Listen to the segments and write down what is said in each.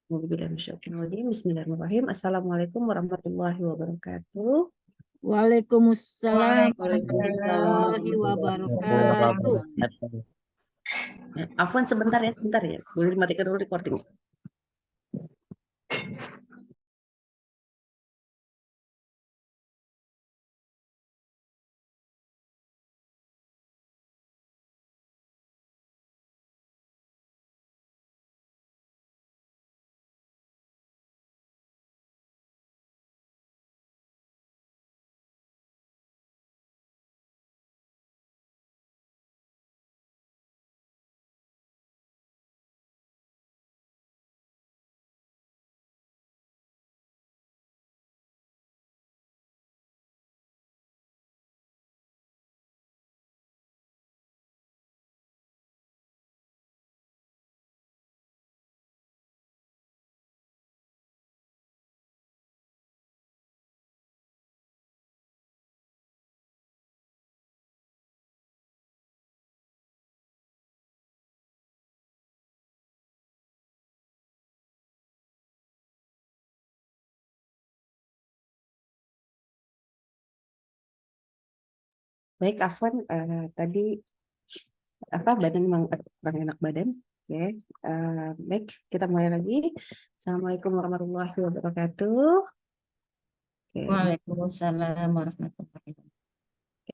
Bismillahirrahmanirrahim. Assalamualaikum warahmatullahi wabarakatuh. Waalaikumsalam Waalaikumsalam warahmatullahi wabarakatuh. wabarakatuh. Afwan sebentar ya. Boleh dimatikan dulu recording. Baik, Afwan, tadi badan memang kurang enak badan. Oke, baik, kita mulai lagi. Assalamualaikum warahmatullahi wabarakatuh. Oke, Waalaikumsalam warahmatullahi wabarakatuh.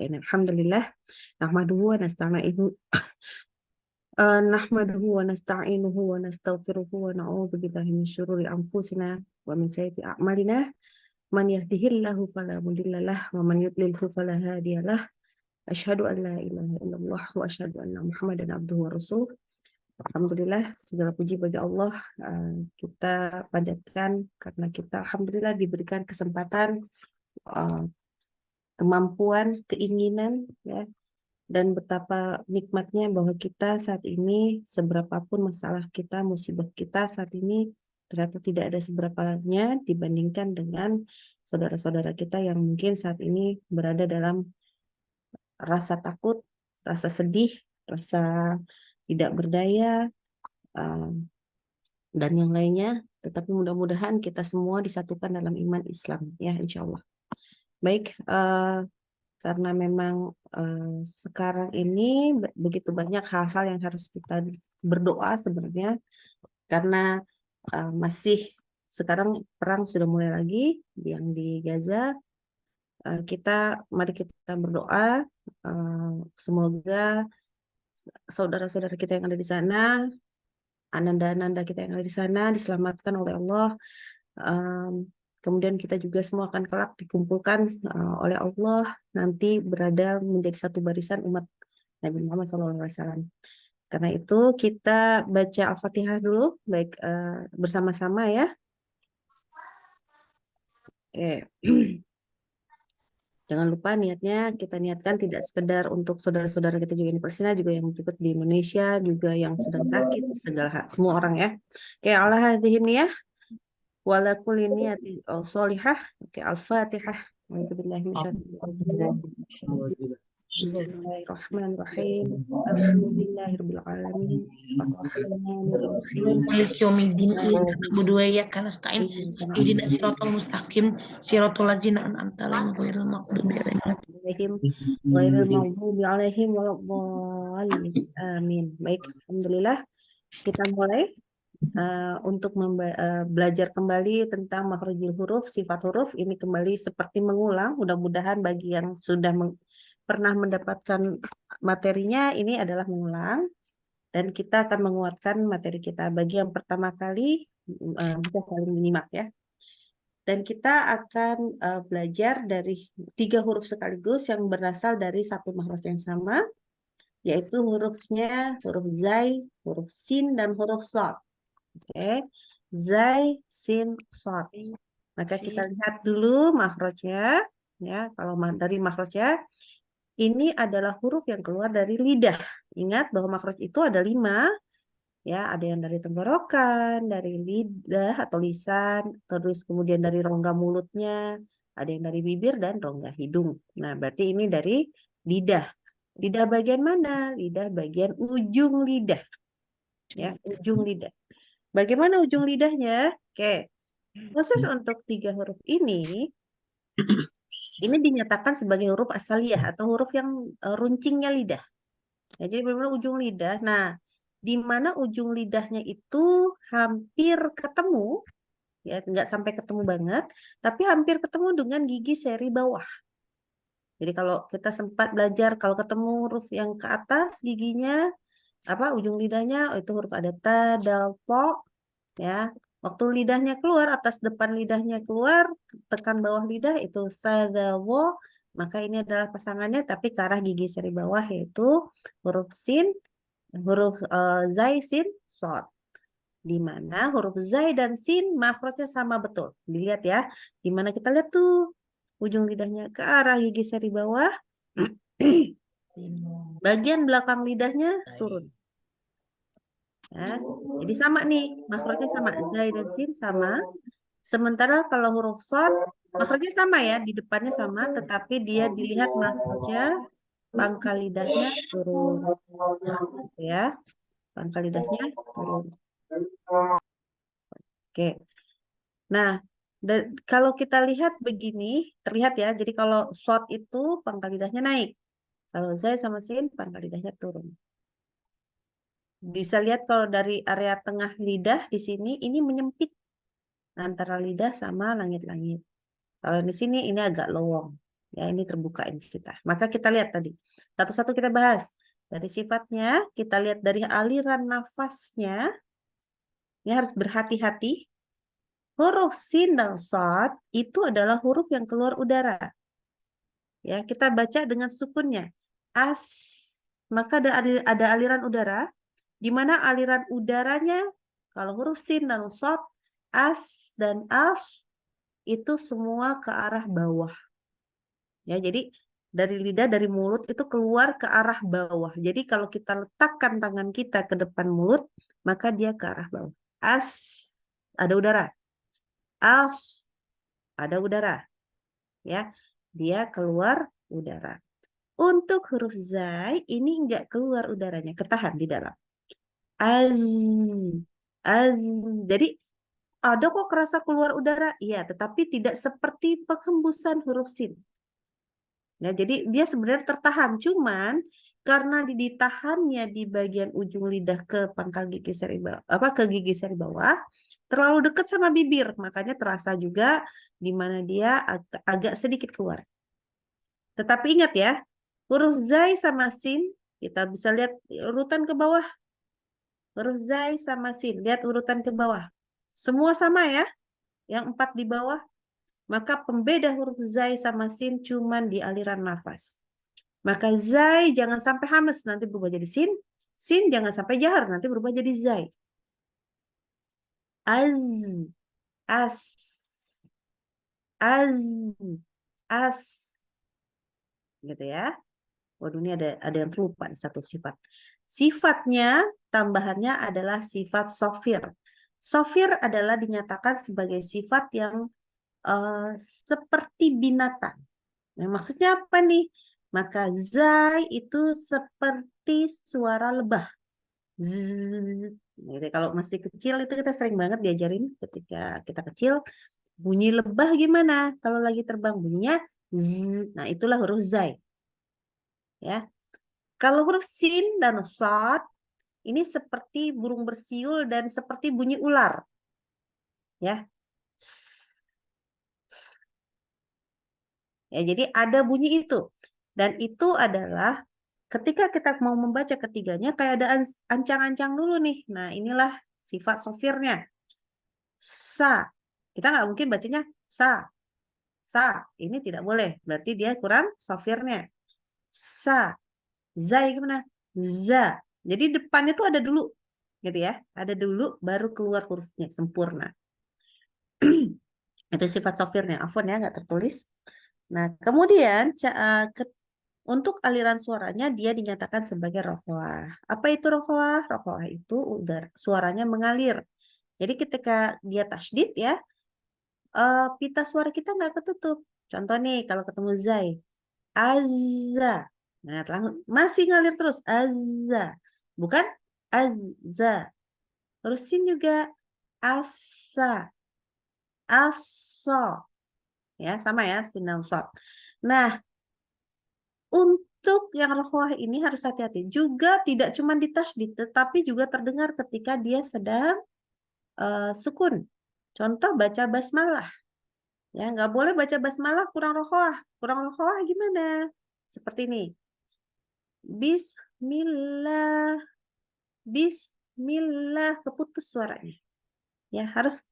alhamdulillah. Nahmaduhu wa nasta'inuhu wa nasta'inuhu wa nastaghfiruhu wa na'udzu billahi min syururi anfusina wa min sayyiati a'malina. Man yahdihillahu fala mudhillalah wa man yudlilhu fala hadiyalah. Asyhadu an la ilaha illallah wa asyhadu anna Muhammadan abduhu wa rasuluh. Alhamdulillah, segala puji bagi Allah. Kita panjatkan karena kita alhamdulillah diberikan kesempatan, kemampuan, keinginan, ya, dan betapa nikmatnya bahwa kita saat ini, seberapapun masalah kita, musibah kita saat ini, ternyata tidak ada seberapanya dibandingkan dengan saudara-saudara kita yang mungkin saat ini berada dalam rasa takut, rasa sedih, rasa tidak berdaya, dan yang lainnya. Tetapi mudah-mudahan kita semua disatukan dalam iman Islam, ya, insya Allah. Baik, karena memang sekarang ini begitu banyak hal-hal yang harus kita berdoa sebenarnya, karena masih sekarang perang sudah mulai lagi yang di Gaza. Mari kita berdoa, semoga saudara-saudara kita yang ada di sana, ananda-ananda kita yang ada di sana diselamatkan oleh Allah. Kemudian kita juga semua akan kelak dikumpulkan oleh Allah, nanti berada menjadi satu barisan umat Nabi Muhammad SAW. Karena itu kita baca Al-Fatihah dulu, baik bersama-sama ya. Oke. Jangan lupa niatnya kita niatkan tidak sekedar untuk saudara-saudara kita juga di Palestina, juga yang berikut di Indonesia, juga yang sedang sakit, semua orang ya. Oke, Allah hadihin ya. Wala kulli niyatin sholihah. Oke, Al-Fatihah. Bismillahirrahmanirrahim. Alhamdulillahirabbil alamin. Arrahmanirrahim. Maliki yaumiddin. Iyyaka na'budu wa iyyaka nasta'in. Ihdinas siratal mustaqim. Siratal ladzina an'amta 'alaihim ghairil maghdubi 'alaihim waladdallin. Amin. Baik, alhamdulillah. Kita mulai untuk belajar kembali tentang makhrajul huruf, sifat huruf. Ini kembali seperti mengulang. Mudah-mudahan bagi yang sudah pernah mendapatkan materinya, ini adalah mengulang. Dan kita akan menguatkan materi kita. Bagi yang pertama kali, bisa saling menyimak ya. Dan kita akan belajar dari 3 huruf sekaligus yang berasal dari satu makhraj yang sama, yaitu hurufnya huruf zai, huruf sin, dan huruf shad. Oke, zai, sin, shad. Maka kita lihat dulu makhrajnya. Ya, kalau dari makhrajnya, ini adalah huruf yang keluar dari lidah. Ingat bahwa makhraj itu ada 5. Ya, ada yang dari tenggorokan, dari lidah atau lisan, terus kemudian dari rongga mulutnya, ada yang dari bibir dan rongga hidung. Nah, berarti ini dari lidah. Lidah bagian mana? Lidah bagian ujung lidah. Ya, ujung lidah. Bagaimana ujung lidahnya? Oke, khusus untuk 3 huruf ini dinyatakan sebagai huruf asaliyah atau huruf yang runcingnya lidah. Ya, jadi benar-benar ujung lidah. Nah, di mana ujung lidahnya itu hampir ketemu, ya nggak sampai ketemu banget, tapi hampir ketemu dengan gigi seri bawah. Jadi kalau kita sempat belajar, kalau ketemu huruf yang ke atas giginya, apa ujung lidahnya, oh, itu huruf ada ta, dal, to, ya. Waktu lidahnya keluar, atas depan lidahnya keluar, tekan bawah lidah itu sa, za, wo, maka ini adalah pasangannya, tapi ke arah gigi seri bawah yaitu huruf sin, huruf zai, sin, sod. Di mana huruf zai dan sin makrotnya sama betul. Dilihat ya, di mana kita lihat tuh ujung lidahnya ke arah gigi seri bawah, bagian belakang lidahnya turun. Ya, jadi sama nih, makrotnya sama, zai dan sin sama. Sementara kalau huruf sod, makrotnya sama ya, di depannya sama, tetapi dia dilihat makrotnya pangkal lidahnya turun, ya, pangkal lidahnya turun. Oke. Nah, kalau kita lihat begini, terlihat ya. Jadi kalau short itu pangkal lidahnya naik. Kalau zai sama sin, pangkal lidahnya turun. Bisa lihat kalau dari area tengah lidah di sini, ini menyempit antara lidah sama langit-langit. Kalau di sini ini agak lowong. Ya, ini terbuka ini kita. Maka kita lihat tadi. Satu-satu kita bahas. Dari sifatnya, kita lihat dari aliran nafasnya. Ini harus berhati-hati. Huruf sin dan shad itu adalah huruf yang keluar udara. Ya, kita baca dengan sukunnya. As, maka ada aliran udara, di mana aliran udaranya, kalau huruf sin dan shad, as dan as, itu semua ke arah bawah. Ya, jadi dari lidah, dari mulut itu keluar ke arah bawah. Jadi kalau kita letakkan tangan kita ke depan mulut, maka dia ke arah bawah. As, ada udara. As, ada udara. Ya, dia keluar udara. Untuk huruf zai ini enggak keluar udaranya, ketahan di dalam. Az, az. Jadi ada kok kerasa keluar udara, iya, tetapi tidak seperti penghembusan huruf sin. Ya, jadi dia sebenarnya tertahan, cuman karena ditahannya di bagian ujung lidah ke pangkal gigi seri bawah, ke gigi seri bawah, terlalu dekat sama bibir, makanya terasa juga di mana dia agak sedikit keluar. Tetapi ingat ya, huruf zai sama sin, kita bisa lihat urutan ke bawah. Huruf zai sama sin, lihat urutan ke bawah. Semua sama ya, yang 4 di bawah. Maka pembeda huruf zai sama sin cuman di aliran nafas. Maka zai jangan sampai hamas, nanti berubah jadi sin. Sin jangan sampai jahar, nanti berubah jadi zai. Az, as, az, as. Gitu ya. Waduh, ini ada yang terlupa, satu sifat. Sifatnya, tambahannya adalah sifat sofir. Sofir adalah dinyatakan sebagai sifat yang seperti binatang. Nah, maksudnya apa nih? Maka zai itu seperti suara lebah. Zzz. Jadi kalau masih kecil itu kita sering banget diajarin ketika kita kecil. Bunyi lebah gimana? Kalau lagi terbang bunyinya zzz. Nah, itulah huruf zai. Ya. Kalau huruf sin dan shad ini seperti burung bersiul dan seperti bunyi ular. Ya. Ya, jadi ada bunyi itu. Dan itu adalah ketika kita mau membaca ketiganya kayak ada ancang-ancang dulu nih. Nah, inilah sifat sofirnya. Sa. Kita nggak mungkin bacanya sa. Sa. Ini tidak boleh. Berarti dia kurang sofirnya. Sa. Zai gimana? Za. Jadi depannya tuh ada dulu. Gitu ya. Ada dulu baru keluar hurufnya sempurna. Itu sifat sofirnya. Afwan ya, nggak tertulis. Nah, kemudian untuk aliran suaranya dia dinyatakan sebagai rohwah. Apa itu rohwah? Rohwah itu udara, suaranya mengalir. Jadi ketika dia tasydid ya, pita suara kita nggak ketutup. Contoh nih, kalau ketemu zai, azza. Nah, masih ngalir terus, azza. Bukan azza. Terus sin juga asa, aso. Ya, sama ya, sin dan shad. Nah, untuk yang rokhwah ini harus hati-hati. Juga tidak cuma di tasydid, tetapi juga terdengar ketika dia sedang sukun. Contoh baca basmalah. Ya, nggak boleh baca basmalah kurang rokhwah. Kurang rokhwah gimana? Seperti ini. Bismillah. Bismillah, keputus suaranya. Ya, harus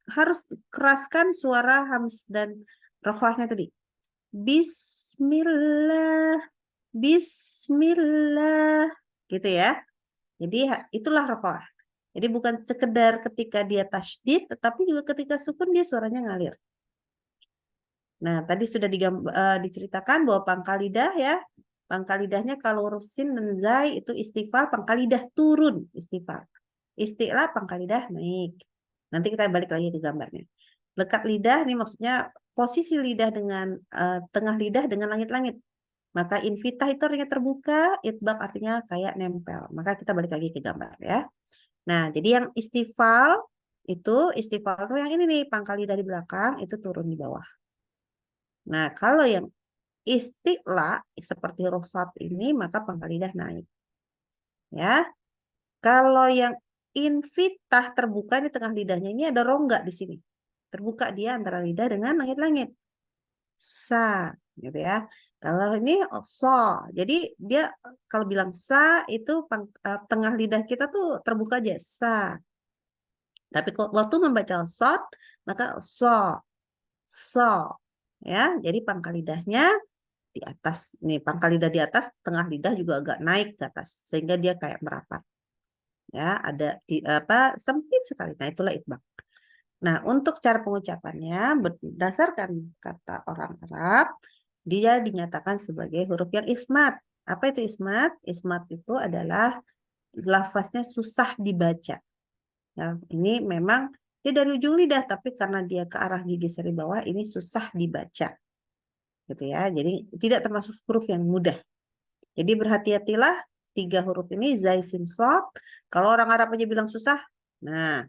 keraskan suara hams dan rokhwahnya tadi. Bismillah. Bismillah, gitu ya. Jadi itulah rokhwah. Jadi bukan sekedar ketika dia tasydid, tetapi juga ketika sukun dia suaranya ngalir. Nah, tadi sudah diceritakan bahwa pangkal lidah ya. Pangkal lidahnya kalau huruf sin dan zai itu istifal, pangkal lidah turun istifal. Isti'la pangkal lidah naik. Nanti kita balik lagi ke gambarnya. Lekat lidah ini maksudnya posisi lidah dengan tengah lidah dengan langit-langit. Maka infitah itu artinya terbuka, itbaq artinya kayak nempel. Maka kita balik lagi ke gambar ya. Nah, jadi yang istifal itu yang ini nih, pangkal lidah di belakang itu turun di bawah. Nah, kalau yang isti'la seperti rosat ini maka pangkal lidah naik. Ya. Kalau yang infitah terbuka di tengah lidahnya ini ada rongga di sini. Terbuka dia antara lidah dengan langit-langit. Sa, gitu ya. Kalau ini so, jadi dia kalau bilang sa itu tengah lidah kita tuh terbuka aja sa. Tapi waktu membaca sod maka so, ya. Jadi pangkal lidahnya di atas, nih pangkal lidah di atas, tengah lidah juga agak naik ke atas sehingga dia kayak merapat. Ya, ada sempit sekali. Nah, itulah itbaq. Nah, untuk cara pengucapannya berdasarkan kata orang Arab, dia dinyatakan sebagai huruf yang ismat. Apa itu ismat? Ismat itu adalah lafaznya susah dibaca. Ya, ini memang dia dari ujung lidah, tapi karena dia ke arah gigi seri bawah, ini susah dibaca. Gitu ya. Jadi tidak termasuk huruf yang mudah. Jadi berhati-hatilah 3 huruf ini, zai, sin, shad. Kalau orang Arab aja bilang susah, nah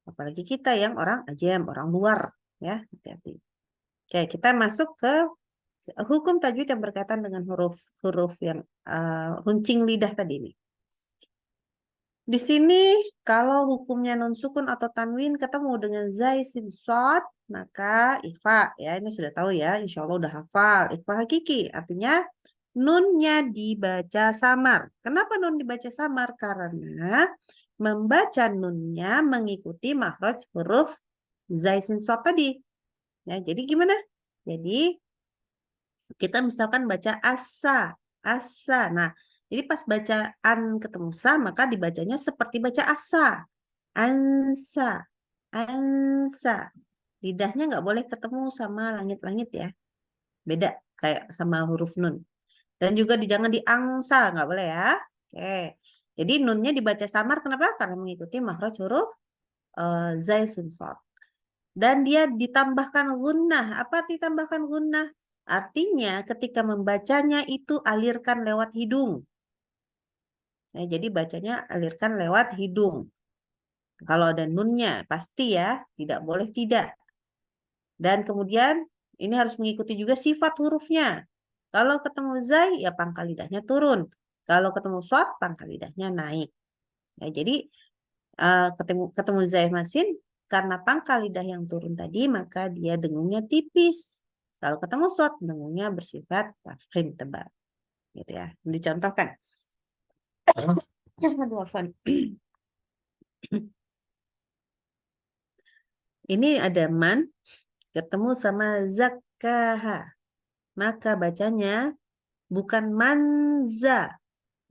apalagi kita yang orang ajam, orang luar, ya hati-hati. Oke, kita masuk ke hukum tajwid yang berkaitan dengan huruf yang runcing lidah tadi ini. Di sini kalau hukumnya non sukun atau tanwin ketemu dengan zai, sin, shad, maka ikhfa ya, ini sudah tahu ya, insya Allah udah hafal. Ikhfa hakiki artinya nunnya dibaca samar. Kenapa nun dibaca samar? Karena membaca nunnya mengikuti makhraj huruf zai, sin, shad tadi. Ya, jadi gimana? Jadi kita misalkan baca asa, asa. Nah, jadi pas bacaan ketemu sa, maka dibacanya seperti baca asa. Ansa, ansa. Lidahnya nggak boleh ketemu sama langit-langit ya. Beda kayak sama huruf nun. Dan juga jangan diangsa, nggak boleh ya. Oke. Jadi nunnya dibaca samar, kenapa? Karena mengikuti makhraj huruf zai, sin, shad. Dan dia ditambahkan gunnah. Apa arti tambahkan gunnah? Artinya ketika membacanya itu alirkan lewat hidung. Ya, jadi bacanya alirkan lewat hidung. Kalau ada nunnya, pasti ya, tidak boleh tidak. Dan kemudian ini harus mengikuti juga sifat hurufnya. Kalau ketemu zai, ya pangkal lidahnya turun. Kalau ketemu shad, pangkal lidahnya naik. Ya, jadi ketemu zai masin, karena pangkal lidah yang turun tadi, maka dia dengungnya tipis. Kalau ketemu shad, dengungnya bersifat tafkhim, tebal. Gitu ya. Dicontohkan. Aduh, Afwan. Ini ada man ketemu sama zakkaha. Maka bacanya bukan manza.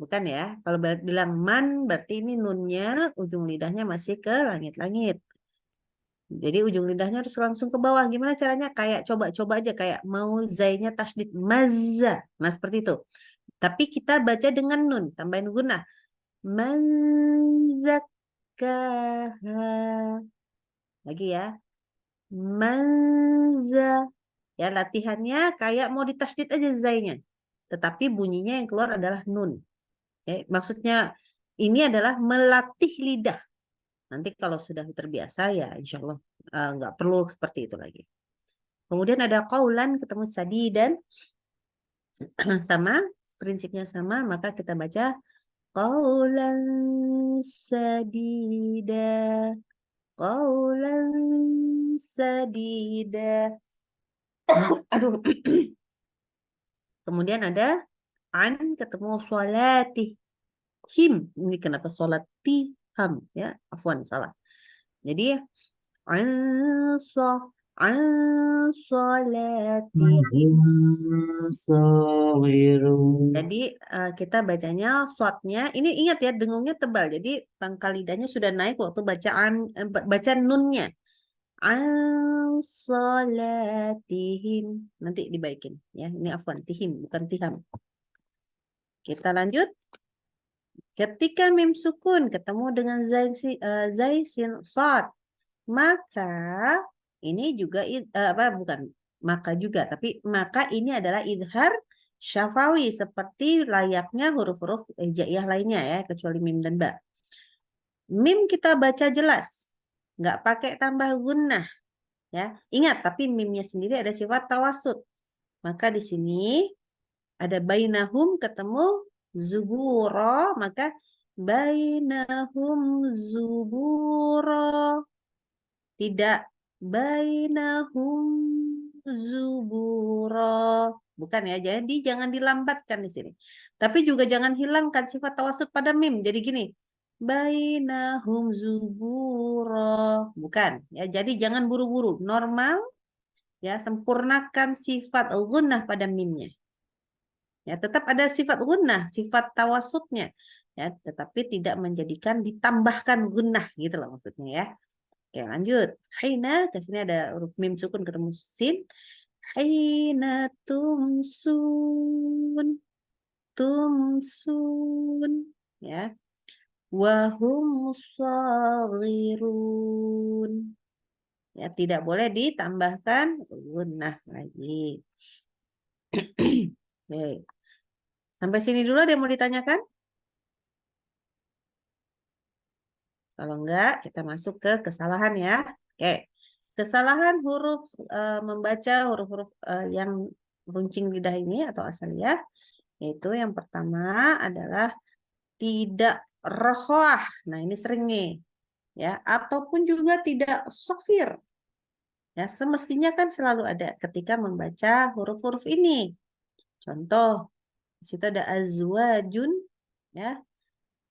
Bukan ya. Kalau bilang man berarti ini nunnya ujung lidahnya masih ke langit-langit. Jadi ujung lidahnya harus langsung ke bawah. Gimana caranya? Kayak coba-coba aja kayak mau zainya tasdid mazza. Nah, seperti itu. Tapi kita baca dengan nun, tambahin gunnah. Manzakkaha. Lagi ya. Manza. Ya, latihannya kayak mau ditasdid aja zainya. Tetapi bunyinya yang keluar adalah nun. Maksudnya ini adalah melatih lidah. Nanti kalau sudah terbiasa ya insya Allah nggak perlu seperti itu lagi. Kemudian ada qaulan ketemu sadidan sama, prinsipnya sama, maka kita baca qaulan sadida, qaulan sadida. Aduh. Kemudian ada an ketemu sholati him. Ini kenapa ham ya? Afwan, salah. Jadi an an sholati. Jadi kita bacanya shotnya. Ini ingat ya, dengungnya tebal. Jadi pangkal lidahnya sudah naik waktu bacaan baca nunnya. An sholatihim. Nanti dibaikin ya. Ini afwan tihim bukan tiham. Kita lanjut. Ketika mim sukun ketemu dengan zai sin shad, maka ini juga bukan maka juga, tapi maka ini adalah idhar syafawi seperti layaknya huruf-huruf hijaiyah lainnya ya, kecuali mim dan ba. Mim kita baca jelas, nggak pakai tambah gunnah ya. Ingat, tapi mimnya sendiri ada sifat tawasud. Maka di sini ada bainahum ketemu zuburo, maka bainahum zuburo. Tidak bainahum zuburo. Bukan ya, jadi jangan dilambatkan di sini. Tapi juga jangan hilangkan sifat tawasud pada mim. Jadi gini, bainahum zuburo. Bukan ya, jadi jangan buru-buru. Normal ya, sempurnakan sifat gunnah pada mimnya. Ya, tetap ada sifat gunnah, sifat tawasudnya ya, tetapi tidak menjadikan ditambahkan gunnah gitu loh maksudnya ya. Oke, lanjut. Haina, ke sini ada huruf mim sukun ketemu sin. Haina tumsun. Tumsun ya. Wahum shaghirun. Ya, tidak boleh ditambahkan gunnah lagi. Oke. Sampai sini dulu ada yang mau ditanyakan? Kalau enggak, kita masuk ke kesalahan ya. Oke. Kesalahan huruf membaca huruf-huruf yang runcing lidah ini atau asaliyah, yaitu yang pertama adalah tidak rohwah. Nah, ini sering nih. Ya, ataupun juga tidak sofir. Ya, semestinya kan selalu ada ketika membaca huruf-huruf ini. Contoh, di situ ada azwajun ya.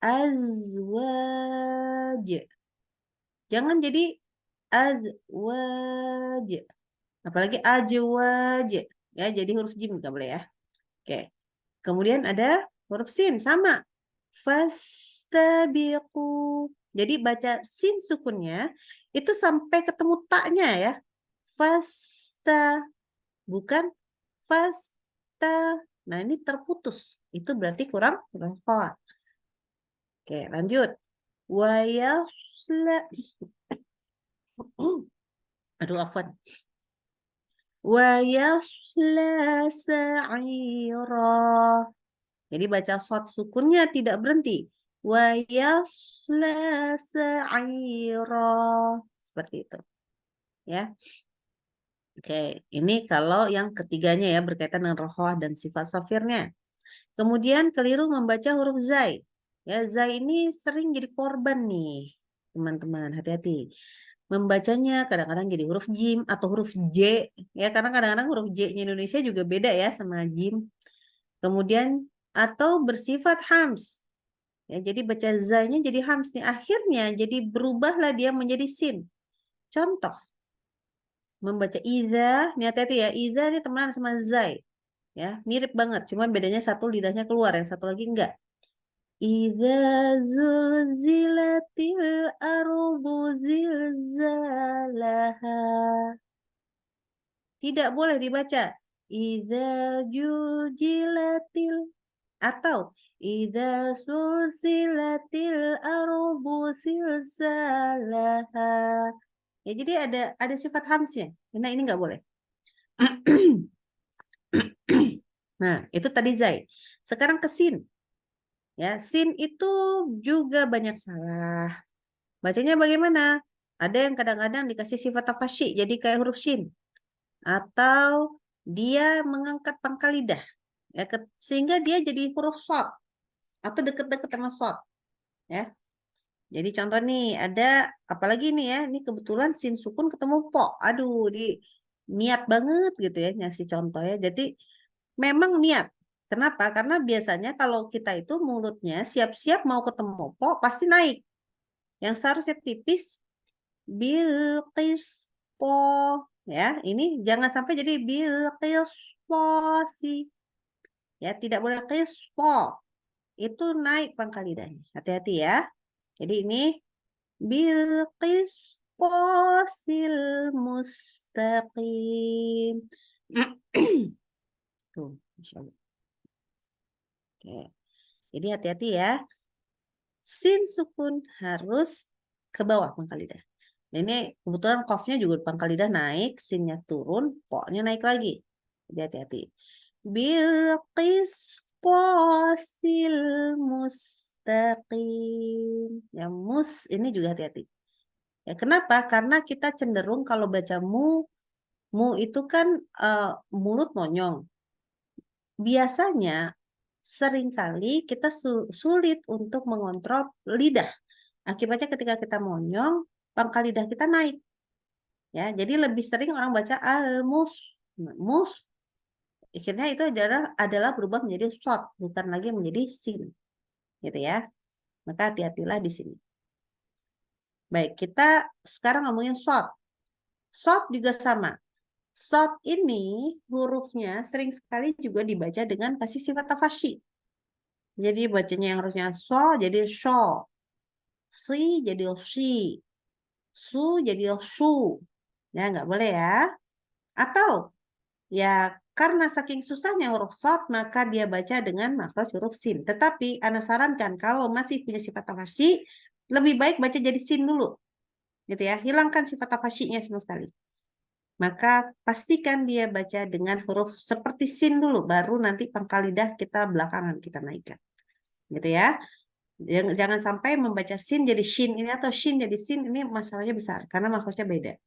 Azwaj. Jangan jadi azwaj. Apalagi ajwaj. Ya, jadi huruf jim nggak boleh ya. Oke. Kemudian ada huruf sin sama. Fastabiqu. Jadi baca sin sukunnya itu sampai ketemu taknya ya. Fasta. Bukan fasta. Nah, ini terputus. Itu berarti kurang rofa. Oke, lanjut. Wayasla. Aduh, afwan. Wayasla sa'ira. Jadi baca shad sukunnya tidak berhenti. Wayasla sa'ira. Seperti itu. Ya. Oke, ini kalau yang ketiganya ya berkaitan dengan rohwah dan sifat sofirnya. Kemudian keliru membaca huruf zai. Ya, zai ini sering jadi korban nih, teman-teman. Hati-hati. Membacanya kadang-kadang jadi huruf jim atau huruf j. Ya, karena kadang-kadang huruf j-nya Indonesia juga beda ya sama jim. Kemudian atau bersifat hams. Ya, jadi baca zai-nya jadi hams nih. Akhirnya jadi berubahlah dia menjadi sin. Contoh. Membaca idza, ini hati-hati ya. Idza ini temenan sama zai. Ya, mirip banget, cuman bedanya satu lidahnya keluar, yang satu lagi enggak. Idza zulzilatil ardu zilzalaha. Tidak boleh dibaca idza jujilatil atau idza zulzilatil ardu zilzalaha. Ya, jadi ada sifat hamsnya. Nah, ini enggak boleh. Nah, itu tadi zai. Sekarang ke sin. Ya, sin itu juga banyak salah. Bacanya bagaimana? Ada yang kadang-kadang dikasih sifat tafasyi, jadi kayak huruf shin. Atau dia mengangkat pangkal lidah. Ya, sehingga dia jadi huruf shad. Atau deket-deket sama shad. Ya. Jadi contoh nih, ada apalagi nih ya, ini kebetulan sin sukun ketemu po. Aduh, di niat banget gitu ya ngasih contoh ya. Jadi memang niat. Kenapa? Karena biasanya kalau kita itu mulutnya siap-siap mau ketemu po, pasti naik. Yang seharusnya tipis, bilqis po. Ya, ini jangan sampai jadi bilqis po sih. Ya, tidak boleh qis po. Itu naik pangkal lidahnya. Hati-hati ya. Jadi ini bilqis posil mustaqim. Tuh, Masya Allah. Oke. Jadi hati-hati ya. Sin sukun harus ke bawah pangkal lidah. Nah, ini kebetulan qafnya juga pangkal lidah naik, sinnya turun, po-nya naik lagi. Jadi hati-hati. Bilqis posil mustaqim. Ya, mus ini juga hati-hati. Ya, kenapa? Karena kita cenderung kalau baca mu itu kan mulut monyong. Biasanya seringkali kita sulit untuk mengontrol lidah. Akibatnya ketika kita monyong, pangkal lidah kita naik. Ya, jadi lebih sering orang baca al-mus. Mus akhirnya itu adalah berubah menjadi shad, bukan lagi menjadi sin. Gitu ya. Maka hati-hatilah di sini. Baik, kita sekarang ngomongin shad. Shad juga sama. Shad ini hurufnya sering sekali juga dibaca dengan kasih sifat tafasyi. Jadi bacanya yang harusnya so jadi sho. Si jadi si. Su jadi su. Ya, nggak boleh ya. Atau ya karena saking susahnya huruf shad, maka dia baca dengan makhraj huruf sin. Tetapi Ana sarankan kalau masih punya sifat tafasyi, lebih baik baca jadi sin dulu. Gitu ya. Hilangkan sifat tafasyinya sama sekali. Maka pastikan dia baca dengan huruf seperti sin dulu, baru nanti pangkal lidah kita belakangan kita naikkan. Gitu ya. Jangan sampai membaca sin jadi shin ini atau shin jadi sin, ini masalahnya besar karena makhrajnya beda.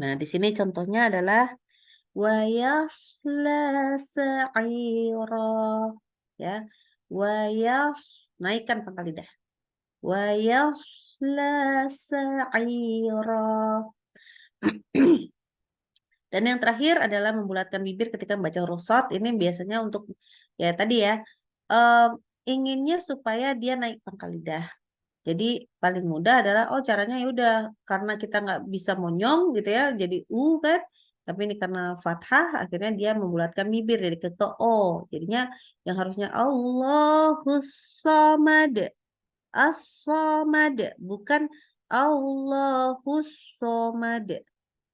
Nah, di sini contohnya adalah wa yasla sa'ira. Ya. Wa naikkan pangkal lidah. Wa yasla sa'ira. Dan yang terakhir adalah membulatkan bibir ketika membaca huruf shad. Ini biasanya untuk ya tadi ya inginnya supaya dia naik pangkal lidah. Jadi paling mudah adalah caranya ya udah karena kita nggak bisa monyong gitu ya jadi kan. Tapi ini karena fathah akhirnya dia membulatkan bibir dari ke o. Jadinya yang harusnya Allahus Samad. As-Samad bukan Allahus Samad.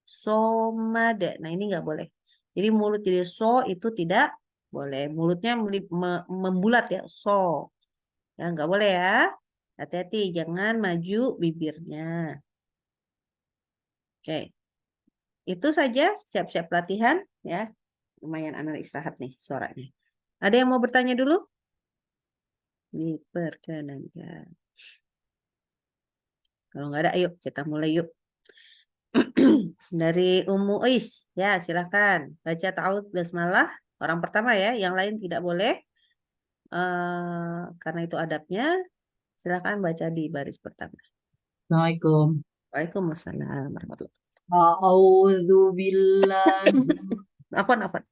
Somad. Nah, ini nggak boleh. Jadi mulut jadi so itu tidak boleh. Mulutnya membulat ya, so. Ya, nggak boleh ya. Hati-hati, jangan maju bibirnya. Oke. Itu saja, siap-siap latihan ya. Lumayan anak istirahat nih suaranya. Ada yang mau bertanya dulu? Diperkenankan. Kalau nggak ada, ayo kita mulai yuk. Dari Ummu Is, ya silakan baca ta'awudz basmalah orang pertama ya, yang lain tidak boleh karena itu adabnya. Silakan baca di baris pertama. Assalamualaikum. Waalaikumsalam warahmatullahi A'udzu billahi. wabarakatuh. Afwan.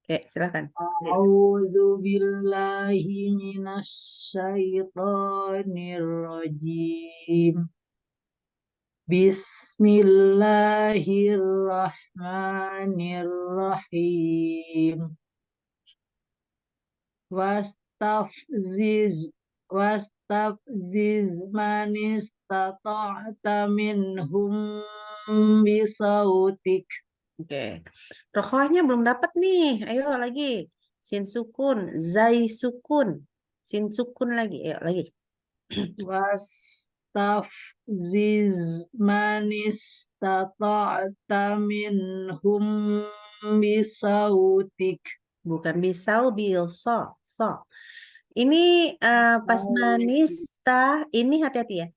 Oke, silakan. A'udzu billahi minasyaitonir rajim. Bismillahirrahmanirrahim. Wastafziz man istata'ta minhum bisautik. Oke. Rokohnya belum dapat nih. Ayo lagi. Sin sukun, zai sukun. Sin sukun lagi. Ayo lagi. wastafziz man istata'ta minhum bisautik. Bukan bisau bil so. Ini pas manista ini hati-hati ya.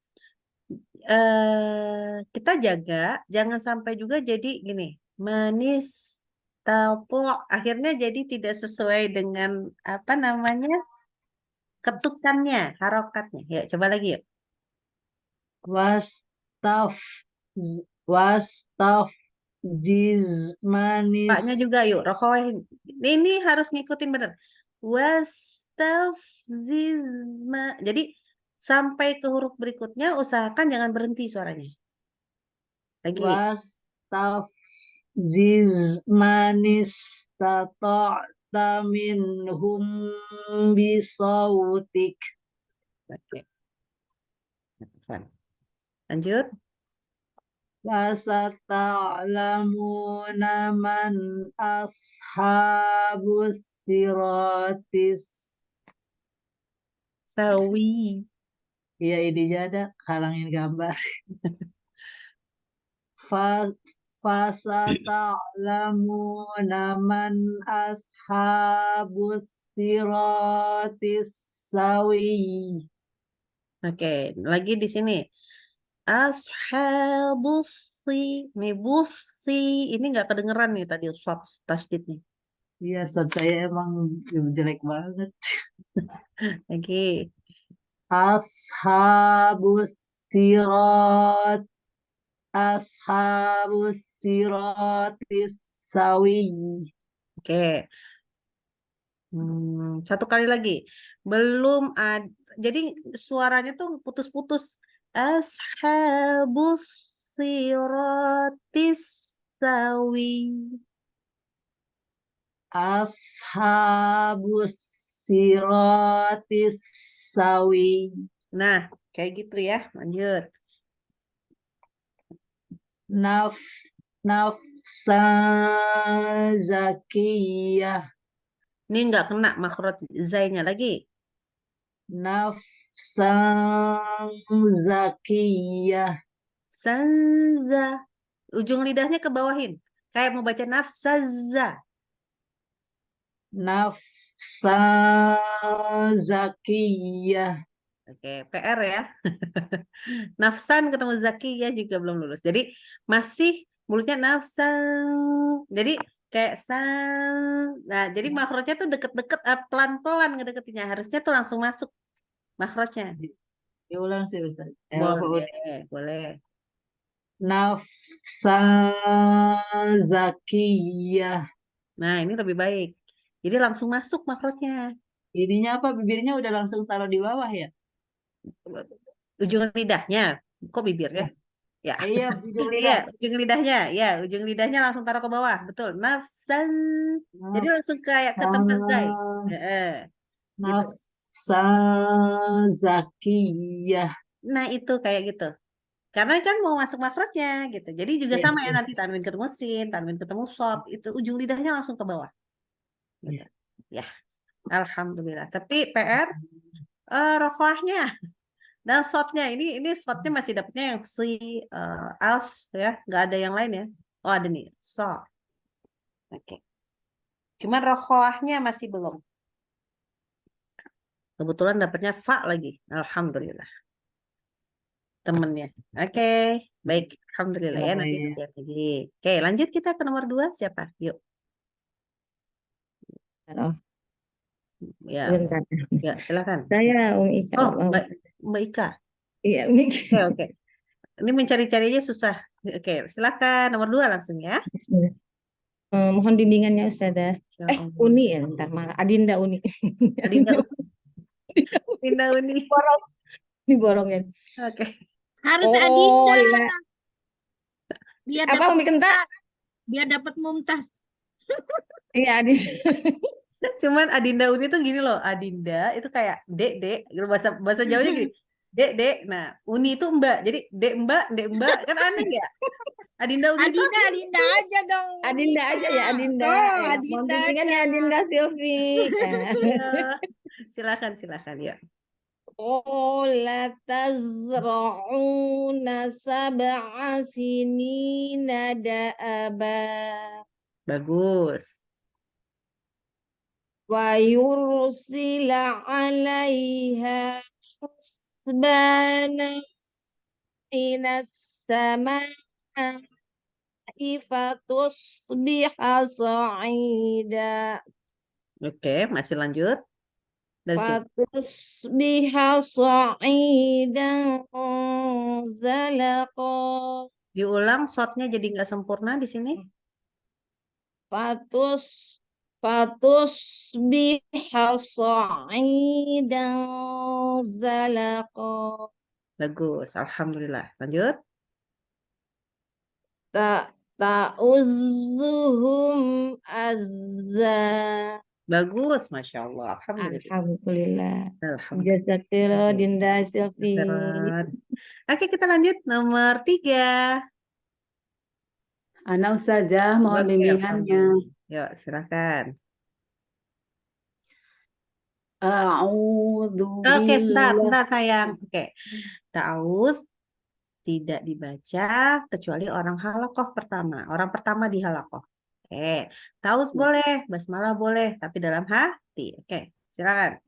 Kita jaga jangan sampai juga jadi gini. Manistapo akhirnya jadi tidak sesuai dengan apa namanya? Ketukannya, harokatnya. Ya, coba lagi yuk. Wastafziz man Paknya juga yuk, rokohin. Ini harus ngikutin bener. Wastafzizma. Jadi sampai ke huruf berikutnya usahakan jangan berhenti suaranya. Lagi. wastafziz man istata'ta minhum bisautik. Oke. Lanjut. Fasata'lamuna man ashabus siratis. Sawi. Ya ini ada halangin gambar. Fasata'lamuna man ashabus siratis sawi. Oke, lagi di sini. Ashabusi. Nih busi. Ini nggak kedengeran nih tadi short tasdidnya. Iya, sound saya emang jelek banget. Lagi. Ashabus sirat. Ashabus siratis sawi. Oke. Satu kali lagi. Belum ada. Jadi suaranya tuh putus-putus. Ashabus siratis sawi. Ashabus siratis sawi. Nah, kayak gitu ya. Lanjut. Nafsan zakiyah. Ini nggak kena makhraj zainya lagi. Nafsan zakiyah. Sanza. Ujung lidahnya ke bawahin. Kayak mau baca nafsazza. Nafsan zakiyah. Oke, PR ya. Nafsan ketemu zakiyah juga belum lulus. Jadi masih mulutnya nafsan. Jadi kayak san. Nah, jadi makhrajnya tuh deket-deket, pelan-pelan ngedeketinya. Harusnya tuh langsung masuk makhrajnya. Diulang sih Ustaz. Boleh. Nafsan zakiyah. Nah, ini lebih baik. Jadi langsung masuk makhrajnya. Ininya apa? Bibirnya udah langsung taruh di bawah ya? Ujung lidahnya. Kok bibirnya? Ya. Iya, ujung Iya, lidah. ujung lidahnya langsung taruh ke bawah. Betul. Nafsan. Jadi langsung kayak ke tempat zai. Gitu. Nafsan zakiyah. Nah, itu kayak gitu. Karena kan mau masuk makhrajnya gitu. Jadi juga Iya, sama ya iya. nanti tanwin ketemu sin, tanwin ketemu shad, itu ujung lidahnya langsung ke bawah. Gitu. Ya. Alhamdulillah. Tapi PR rokoahnya dan shotnya ini shotnya masih dapetnya yang si als ya, nggak ada yang lain ya. Oh ada nih, so. Oke. Cuman rokoahnya masih belum. Kebetulan dapetnya fa lagi. Alhamdulillah. Temennya. Oke, baik. Alhamdulillah ya nanti Iya. lihat lagi. Oke, lanjut kita ke nomor 2 siapa? Yuk. Oh, Ya, sebentar. ya silakan. Saya Umi Ica. Oh, Mbak Ika. Iya, Umi. Oke. Ini mencari-cari aja susah. Oke, silakan nomor 2 langsung ya. Bismillah. Mohon bimbingannya Ustazah. Ya Allah. Uni ya, ntar malah. Adinda Uni. Adinda Uni. Borong. Ini borongnya. Oke. Harus Oh, Adinda. iya. Biar Apa dapat Umi Kenta? biar dapat mumtaz. Iya, Adinda. Cuman Adinda Uni tuh gini loh, Adinda itu kayak dek, gitu, bahasa Jawanya gini. Dek. Nah, Uni itu mbak. Jadi dek mbak kan aneh ya. Adinda Uni tuh Adinda aja dong. Adinda aja ya, Adinda. Oh, Mohon Adinda bimbingannya aja. Adinda Silvi. silakan ya. qala tazra'una sab'a sinina da'aba Bagus. wa yursila 'alaiha husbana minas sama'i fatusbiha sa'ida Oke, masih lanjut. Dari sini. fatusbiha sa'idan zalaqa Diulang, shotnya jadi nggak sempurna di sini. fatusbiha sa'idan zalaqa Bagus, alhamdulillah. Lanjut. ta'uzzuhum azza. Bagus, masya Allah, alhamdulillah. Alhamdulillah. Alhamdulillah. Jazakallah Dinda Silvi. Keren. Oke, kita lanjut nomor 3. Ana Ustazah, mohon Oke, bimbingannya. alhamdulillah. Yuk, silakan. A'udzu Oke, billah. sebentar sayang. Oke, ta'awuz tidak dibaca kecuali orang halakoh pertama. Orang pertama di halakoh. Oke, ta'awuz boleh, basmalah boleh, tapi dalam hati. Oke, silakan.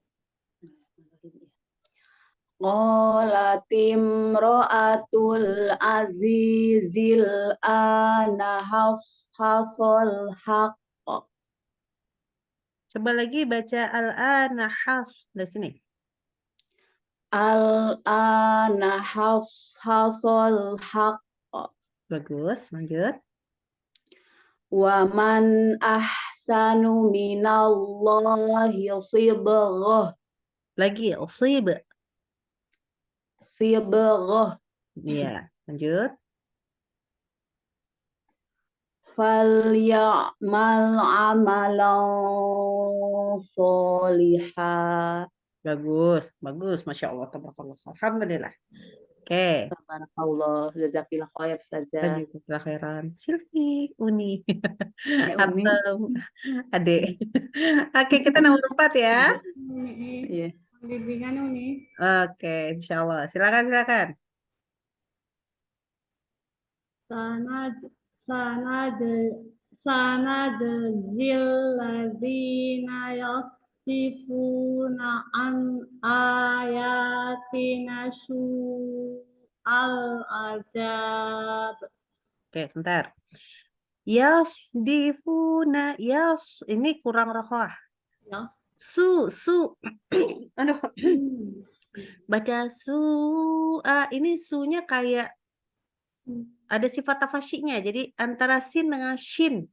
Qalatim ro'atul azizil ana hasal haq. Coba lagi baca al-anahas dari sini. Al-ana hasal haq. Bagus, lanjut. Wa man ahsanu minallahi sibghah. Lagi, usib. Sibghah. Iya, lanjut. Falyamal amalan solihah. Bagus, bagus. Masya Allah, tabarakallah. Alhamdulillah. Oke, Tabarakallah, jazakillah khair saja. jazakallah khairan. Silvi, Uni, Umi. atau Ade. Oke, kita nomor 4 ya. Iya. Bimbingan nih. Oke, insya Allah. Silakan, silakan. Sanadzil ladzina yastifuna an ayatina al azab. Oke, sebentar. Yasdifuna, ini kurang rohah. Ya. Su. Aduh, baca ini sunya kayak ada sifat tafasyinya. Jadi antara sin dengan shin.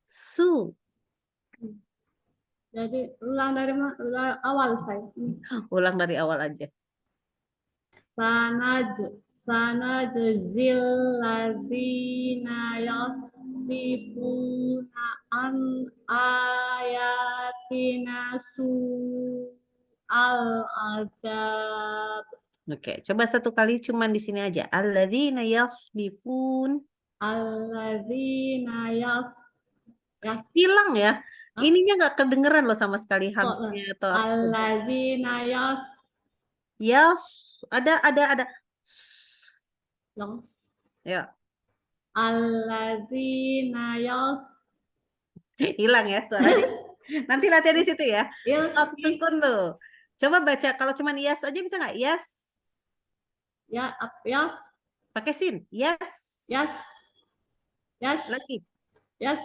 Su. Jadi ulang dari awal saya. Ulang dari awal aja. Sanadzil ladzina yastifuna an ayatina al azab. Oke, coba satu kali cuman di sini aja. Alladzina yasdifun. Alladzina Hilang ya. Hah? Ininya nggak kedengeran loh sama sekali hamsnya atau alladzina ada. Ya, alladzina hilang ya suaranya. Nanti latihan di situ ya. Stop sukun tuh. Coba baca kalau cuman yes aja bisa nggak? Yes. ya Pakai sin. Yes. yes Lagi. yes.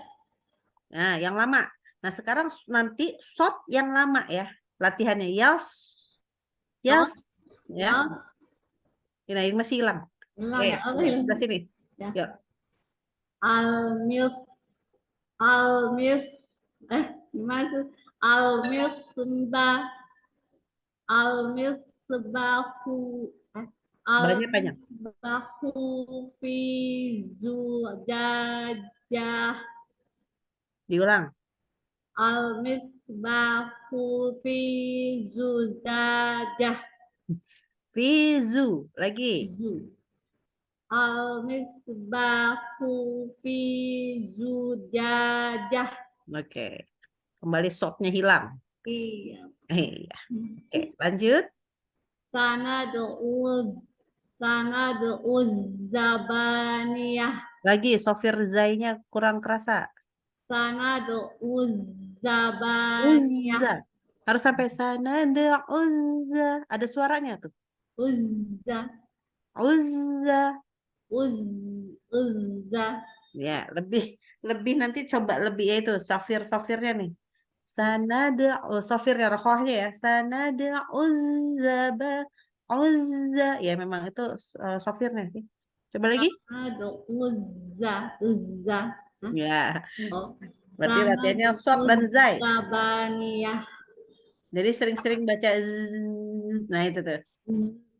Nah, yang lama. Nah, sekarang nanti shot yang lama ya. Latihannya. Yes. Ya. Nah, ini masih hilang. Oke, sebelah sini. Ya. Yuk. Banyak. Al-misbahu fi zujajah. Diulang. Al-misbahu fi zujajah. Fizu. Lagi. Al-misbahu fi zujajah. Oke. Kembali shotnya hilang. Iya. Iya. Oke, lanjut. Sanad'uz zabaniyah. Lagi, sofir zainya kurang kerasa. Sanad'uz zabaniyah. Uzza. Harus sampai sana. Ada uzza. Ada suaranya tuh. Uzza. Uzza. Uzza. Ya, lebih nanti coba lebih ya itu sofirnya nih. Sanada, oh, sofirnya rokohnya ya. Sanada uzzaba uzza. Ya memang itu sofirnya sih. Coba lagi. Uzza. Ya, Oh. berarti latihannya sod dan zai. Zabaniyah. Jadi sering-sering baca z. Nah itu tuh.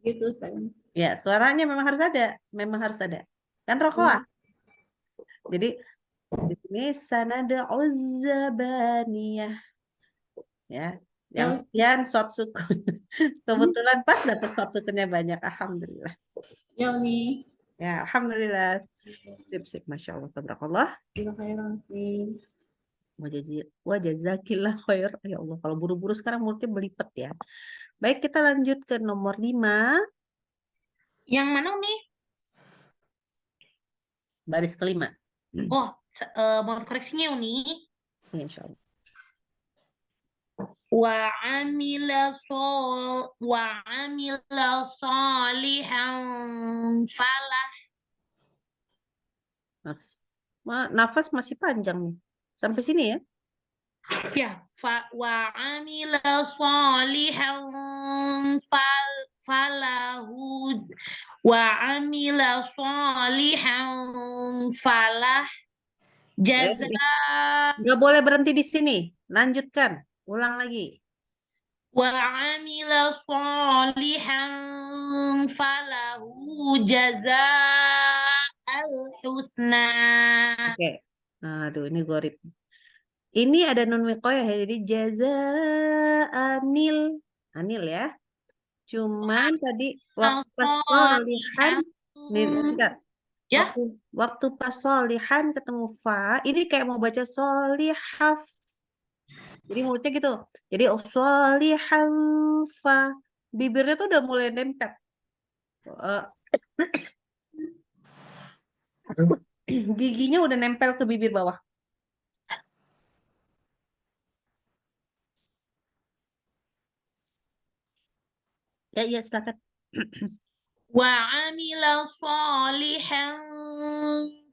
Gitu saya. Ya, suaranya memang harus ada. Memang harus ada. Kan rokoah. Jadi di sini sanada uzzabaniyah. Ya, yang pian short sukun. Kebetulan pas dapat short sukunnya banyak. Alhamdulillah. Ya nih. Ya, alhamdulillah. Sip, masya Allah, tabarakallah. Khairan sih. Wajazakillah khair. Ya Allah, kalau buru-buru sekarang mulutnya belipet ya. Baik, kita lanjut ke nomor 5. Yang mana nih? Baris kelima. Oh, mau koreksinya Uni. Ya, insya Allah. Wa amila salihan falah. Nafas masih panjang nih. Sampai sini ya. Ya, wa amila salihan falahu wa amila salihan falah jaza. Nggak boleh berhenti di sini. Lanjutkan. Ulang lagi. Wa amila salihan falahu jaza al-husna. Oke. Aduh, ini gorib. Ini ada nun wiqayah ya. Jadi anil ya. Cuman tadi waktu pas solihan nih, lihat. Ya. Waktu pas solihan ketemu fa, ini kayak mau baca solihaf. Jadi mulutnya gitu. Jadi solihan fa. Bibirnya tuh udah mulai nempel. Giginya udah nempel ke bibir bawah. Ya, silakan. Wa amila salihan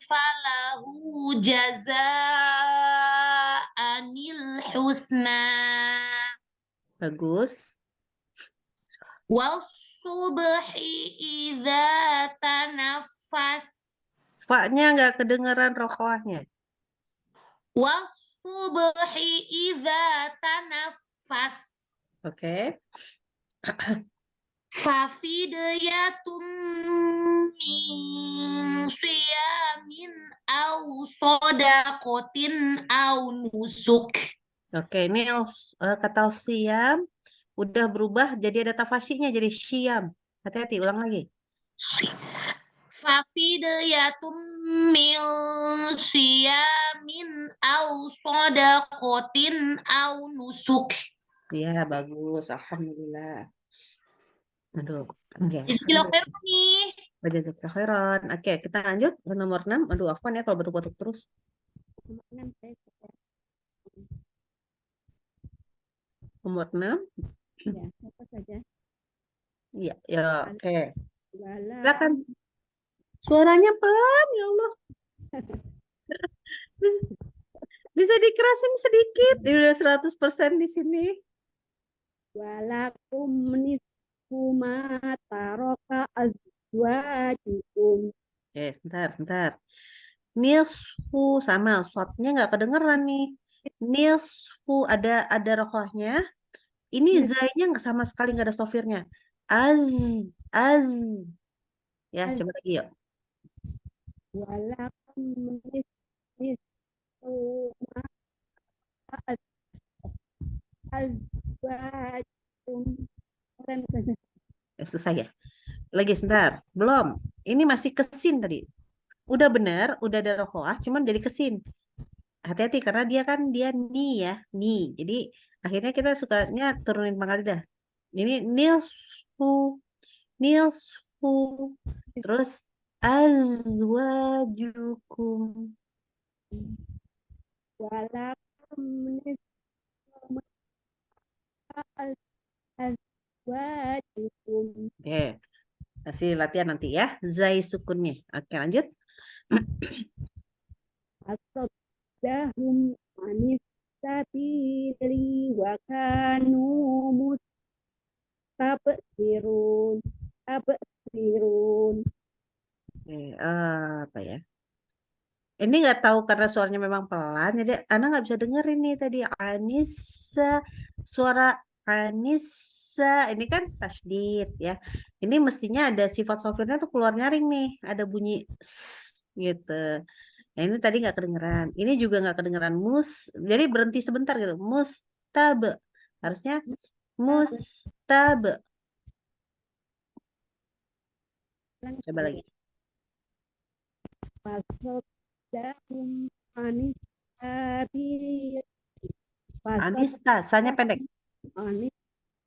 falahu jazaa'anil husna. Bagus. Wasubhi idza tanaffas. Fa-nya nggak kedengeran rokoahnya. Wasubhi idza tanaffas. Oke. Fafidayatum min siyamin au sodakotin au nusuk. Oke, ini kata siam udah berubah jadi ada tafasinya jadi syam. Hati-hati, ulang lagi. Fafidayatum min siyamin au sodakotin au nusuk. Iya, bagus. Alhamdulillah. Aduh, enggak. Jazakallahu khairan. Oke, kita lanjut ke nomor 6. Aduh, afwan ya kalau batuk-batuk terus. Nomor 6. Ya, apa saja. Iya, ya, oke. Silakan. Suaranya pelan, ya Allah. Bisa dikerasin sedikit. Ini udah 100% di sini. Walakum nisfu ma taraka azwajukum. Oke, sebentar. Nisfu sama shotnya nggak kedengeran nih. Nisfu ada rokohnya. Ini zainya nggak sama sekali nggak ada sofirnya. Az. Ya, coba lagi yuk. Walakum nisfu ma azwajukum. Selesai ya. Lagi sebentar. Belum. Ini masih kesin tadi. Udah benar, udah ada rokoah, cuman jadi kesin. hati-hati karena dia ni ya, ni. Jadi akhirnya kita sukanya turunin pangkal lidah. Ini nisfu, terus azwajukum. Walakum nisfu ma azwajukum. Oke, kasih latihan nanti ya, zai sukunnya. Oke, lanjut. Asaddahum anis sabili wa kanu mustabsirun. Oke, apa ya? Ini nggak tahu karena suaranya memang pelan, jadi Ana nggak bisa dengerin nih tadi Anissa, suara Anissa ini kan tasdid ya. Ini mestinya ada sifat sofirnya tuh keluar nyaring nih, ada bunyi s gitu. Nah ini tadi nggak kedengeran, ini juga nggak kedengeran jadi berhenti sebentar gitu. Mustabe, harusnya mustabe. Coba lagi. Fasaddahum anis sabili. Anissa, sanya pendek. Anis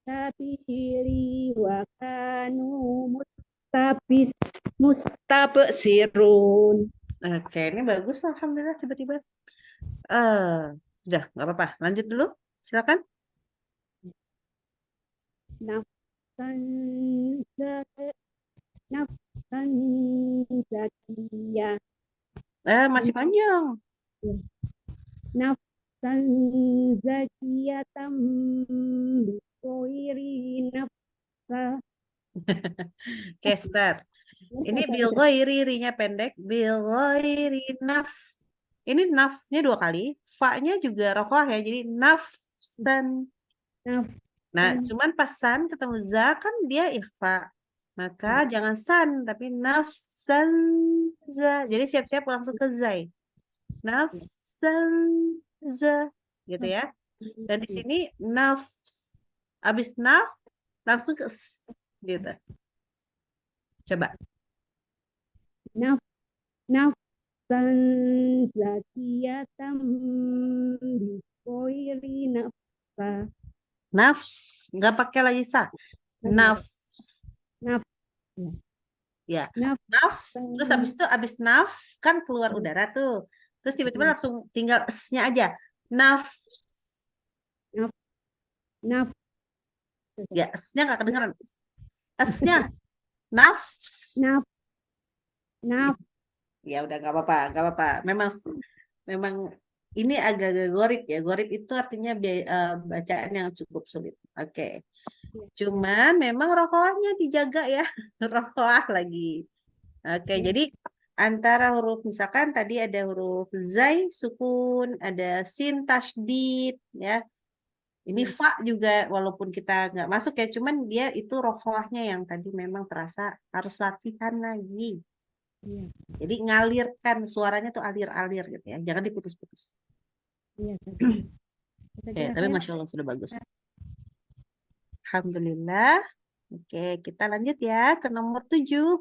sabili wa kanu mustabsirun. Oke, ini bagus alhamdulillah tiba-tiba. Udah nggak apa-apa. Lanjut dulu, silakan. Nafsan zakiyah. Masih panjang. Nafsan zakiyatan bighairi nafsa. Oke, start. Ini bil ghairi, rinya pendek. Bil ghairi naf. Ini nafnya 2 kali. Fa-nya juga rafah ya. Jadi nafsan. Nah, cuman pas san ketemu za kan dia ikhfa. Maka jangan san, tapi nafsan za. Jadi siap-siap langsung ke zai. Nafsan za. Gitu ya. Dan di sini nafs. Abis naf, langsung ke s. Gitu. Coba. Nafsan zakiyatan bighairi nafsa. Nafs. Nggak pakai lagi sa. Nafs. Naf- Ya. Naf- Naf. Terus abis naf, kan keluar udara tuh. Terus tiba-tiba langsung tinggal s-nya aja. Nafs. Naf Ya, s-nya nggak kedengeran. S-nya. Nafs. naf Ya udah nggak apa-apa, nggak apa-apa. Memang ini agak-agak gorib ya. Gorib itu artinya bacaan yang cukup sulit. Oke. Cuman memang rokoahnya dijaga ya. Rokoah lagi. Oke, jadi antara huruf misalkan tadi ada huruf zai sukun, ada sin tasdid ya. Ini fa juga walaupun kita nggak masuk ya, cuman dia itu rokoahnya yang tadi memang terasa harus latihan lagi. Iya. Jadi ngalirkan suaranya tuh alir-alir gitu ya, jangan diputus-putus. Iya. Ya, tapi Masya Allah sudah bagus. Alhamdulillah. Oke, kita lanjut ya ke nomor 7.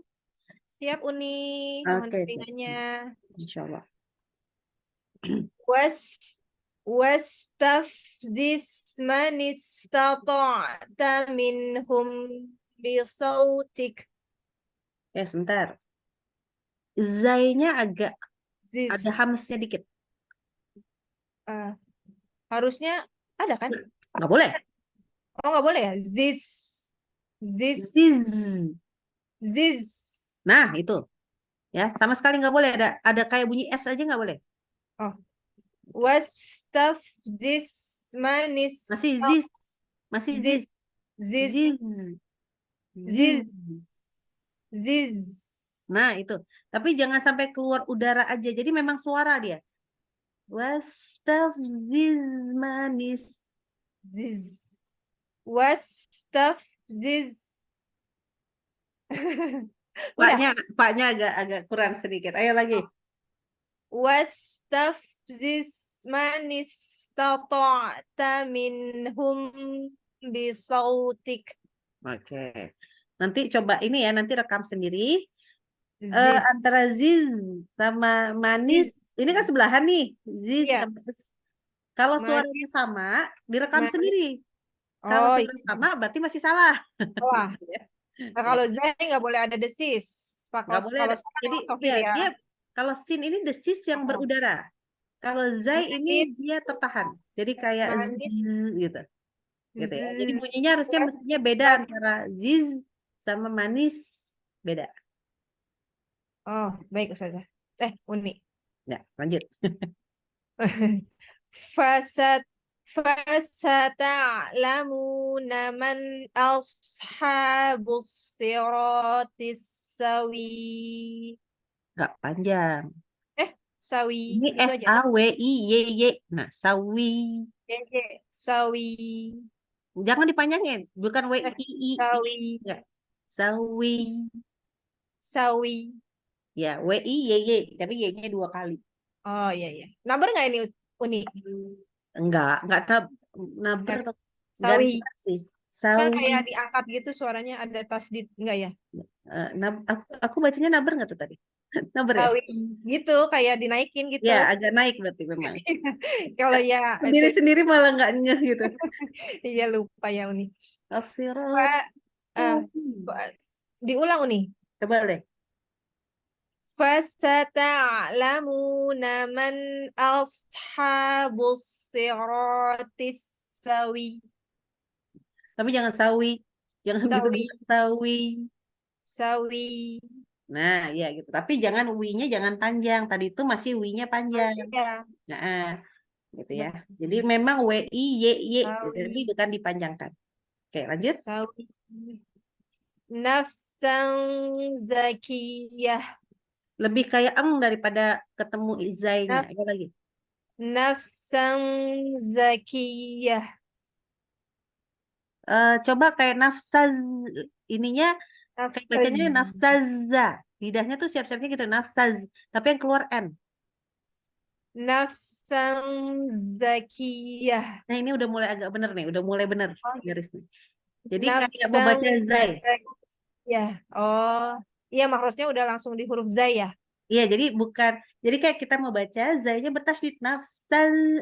Siap Uni, mohon Oke, siap. telinganya. Insya Allah. Wastafziz man istata'ta minhum bisautik. Ya, sebentar. Zai-nya agak Ziz. ada hamsnya dikit. Harusnya ada kan? Nggak boleh. Oh, nggak boleh ya? Ziz. Ziz. Ziz. Nah, itu. Ya, sama sekali nggak boleh. Ada kayak bunyi S aja nggak boleh. Wastafziz man Masih ziz. Masih ziz. Ziz. Ziz. Ziz. Ziz. Nah, itu. Tapi jangan sampai keluar udara aja. Jadi memang suara dia. Wastafziz manis. Ziz. Wastafziz. Paknya agak kurang sedikit. Ayo lagi. Wastafziz man istata'ta minhum bisautik. Oke. Nanti coba ini ya, nanti rekam sendiri. Ziz. Antara ziz sama manis, ini kan sebelahan nih, ziz Iya. sama kalau Manis. suaranya sama, direkam Manis. sendiri. Kalau Oh, suara sama, berarti masih salah. salah. Ya. Nah, kalau zai nggak boleh ada desis. Pak, Nggak boleh kalau ada. salah Jadi Sofi ya, ya. dia kalau sin ini desis yang Oh. berudara. Kalau zai ini Manis. dia tertahan. Jadi kayak Manis. zzz gitu. Gitu ya. Jadi Zzz. bunyinya harusnya mestinya beda antara ziz sama manis. Beda. Oh, baik Ustazah. Uni. Ya, lanjut. Fasat fasata'lamuna man ashabus siratis sawi. Nggak panjang. Sawi. Ini Itu aja. SAWIYY. Nah, sawi. Sawi. Jangan dipanjangin. Bukan WII. Sawi. Enggak. Sawi. Sawi. Ya, WIYY. Tapi Y-nya 2 kali. Oh iya iya. Number nggak ini Uni? Enggak naber atau Sawi. ganti sih. Kan Sawi. kayak diangkat gitu suaranya ada tasdid enggak ya? Aku bacanya naber nggak tuh tadi? Naber ya? Sawi. Gitu kayak dinaikin gitu. Ya, agak naik berarti memang. Kalau ya Sendiri-sendiri malah nggak nyeh gitu. iya lupa ya Uni. Asirat. Diulang Uni. Coba deh. Fasata'lamuna man ashabus siratis sawi. Tapi jangan sawi. Jangan gitu Sawi. juga sawi. Sawi. Nah, ya gitu. Tapi jangan wi-nya jangan panjang. Tadi itu masih wi-nya panjang. Ya. Nah, gitu ya. Jadi memang WIYY, Sawi. tapi bukan dipanjangkan. Oke, lanjut. Sawi. Nafsan zakiyah. Lebih kayak eng daripada ketemu izainya. Apa lagi? Nafsan zakiyah. Coba kayak nafsaz ininya kayak bacanya nafsazza. Lidahnya tuh siap-siapnya gitu nafsaz. Tapi yang keluar N. Nafsan zakiyah. Nah, ini udah mulai agak bener nih, udah mulai bener garisnya. Jadi kayak Nafsan membaca zai. Ya. Oh, iya makrosnya udah langsung di huruf zai ya. Iya, jadi bukan. Jadi kayak kita mau baca zainya bertasydid nafsan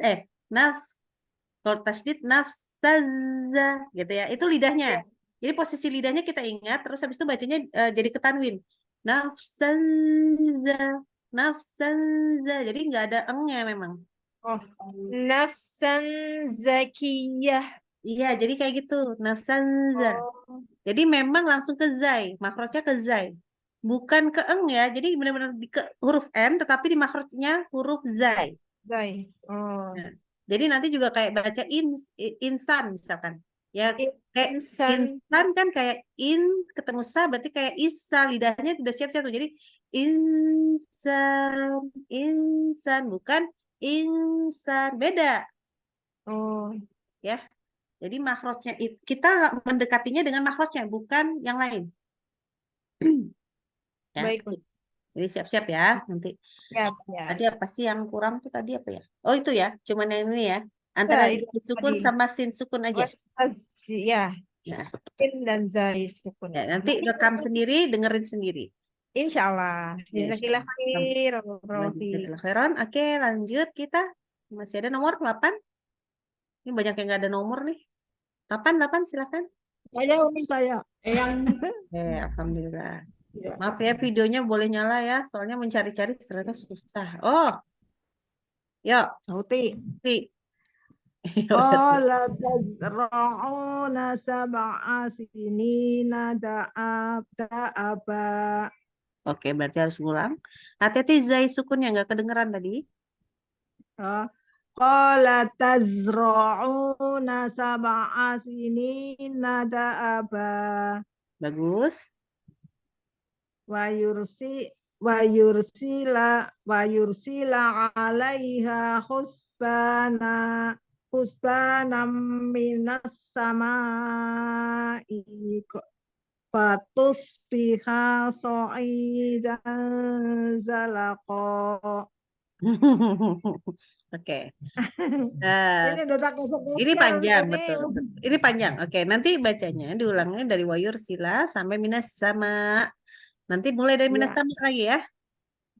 kalau tasydid nafsazza gitu ya. Itu lidahnya. Jadi posisi lidahnya kita ingat terus habis itu bacanya jadi ketanwin. Nafsazza, nafsazza. Jadi nggak ada engnya memang. Oh, nafsan zakiyah. Iya, jadi kayak gitu, nafsazza. Oh, Jadi memang langsung ke zai, makrosnya ke zai. Bukan ke eng ya. Jadi benar-benar ke huruf N tetapi di makrosnya huruf zai. zai. Oh. Nah, jadi nanti juga kayak baca insan misalkan. Ya kayak Insan. insan kan kayak in ketemu sa berarti kayak isa, lidahnya tidak siap-siap tuh. Jadi insan bukan insan, beda Oh, ya. Jadi makrosnya kita mendekatinya dengan makrosnya bukan yang lain. Ya. baik. Jadi siap-siap ya nanti. Siap, siap. Tadi apa sih yang kurang tuh tadi apa ya? Oh itu ya, cuman yang ini ya. Antara Ya, itu zai sukun tadi. sama sin sukun aja. Ya, Nah, sin dan zai sukun. ya, nanti rekam sendiri, dengerin sendiri. Insya Allah. Ya, Jazakillah khair. Jazakallahu khairan. Oke, lanjut kita. Masih ada nomor 8. Ini banyak yang nggak ada nomor nih. 8 silakan. Saya. Alhamdulillah. Ya. Maaf ya videonya boleh nyala ya, soalnya mencari-cari ternyata susah. Oh, yuk, Sauti. Qala tazra'una sab'a sinina da'aba. Oke, berarti harus ngulang. Hati-hati zai sukun yang nggak kedengeran tadi. Qala tazra'una sab'a sinina da'aba. Bagus. Wa yursila 'alaiha husbana minas sama'i fatusbiha sa'idan zalaqa. Oke. Ini detak Ini panjang, betul. Ini panjang. Oke, nanti bacanya diulangnya dari wayur sila sampai minas sama. Nanti mulai dari Ya, minas sama lagi ya.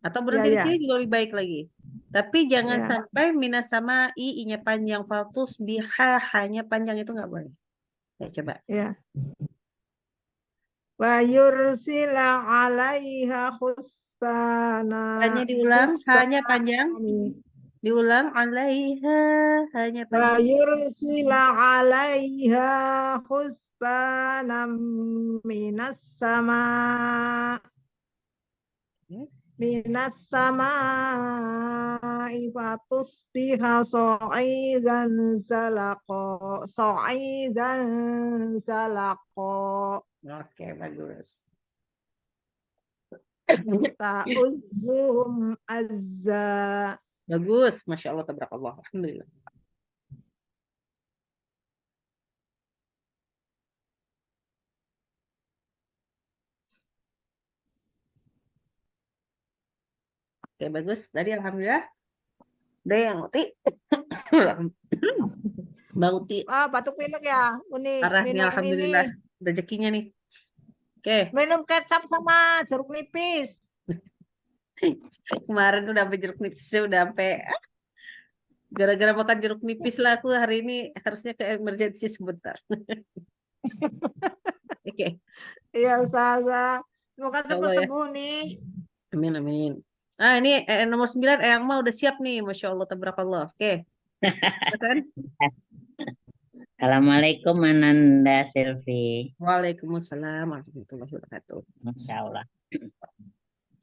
Atau ya, berhenti di ya, sini juga lebih baik lagi. Tapi jangan ya. sampai minas sama i-nya panjang, faltus biha hanya panjang, itu nggak boleh. Ya, coba. Ya. Wa yursila 'alaiha husbana. Hanya diulang, hanya Husbana. panjang. Diulang, alaiha, hanya Wa panjang. yursila 'alaiha husbana minas sama. Minas sama ifatus biha so'idan zalako Oke, bagus. ta'uzzum azza. Bagus, Masya Allah, tabarakallah. Alhamdulillah. Oke, bagus. Tadi Alhamdulillah. Ada yang Uti. Mbak Uti. Batuk pilek ya Uni, Parah nih, minum Alhamdulillah. ini, Rezekinya nih. Oke. minum kecap sama jeruk nipis. Kemarin udah sampai jeruk nipisnya udah sampai gara-gara makan jeruk nipis lah aku hari ini harusnya ke emergency sebentar. Oke. Iya Ustazah, semoga Insya Allah cepat ya. sembuh nih. Amin, amin. Ah, ini nomor 9 Eyang mah udah siap nih, Masya Allah, tabarakallah. Oke. Silakan. Assalamualaikum Ananda Silvi. Waalaikumsalam warahmatullahi wabarakatuh. Masya Allah.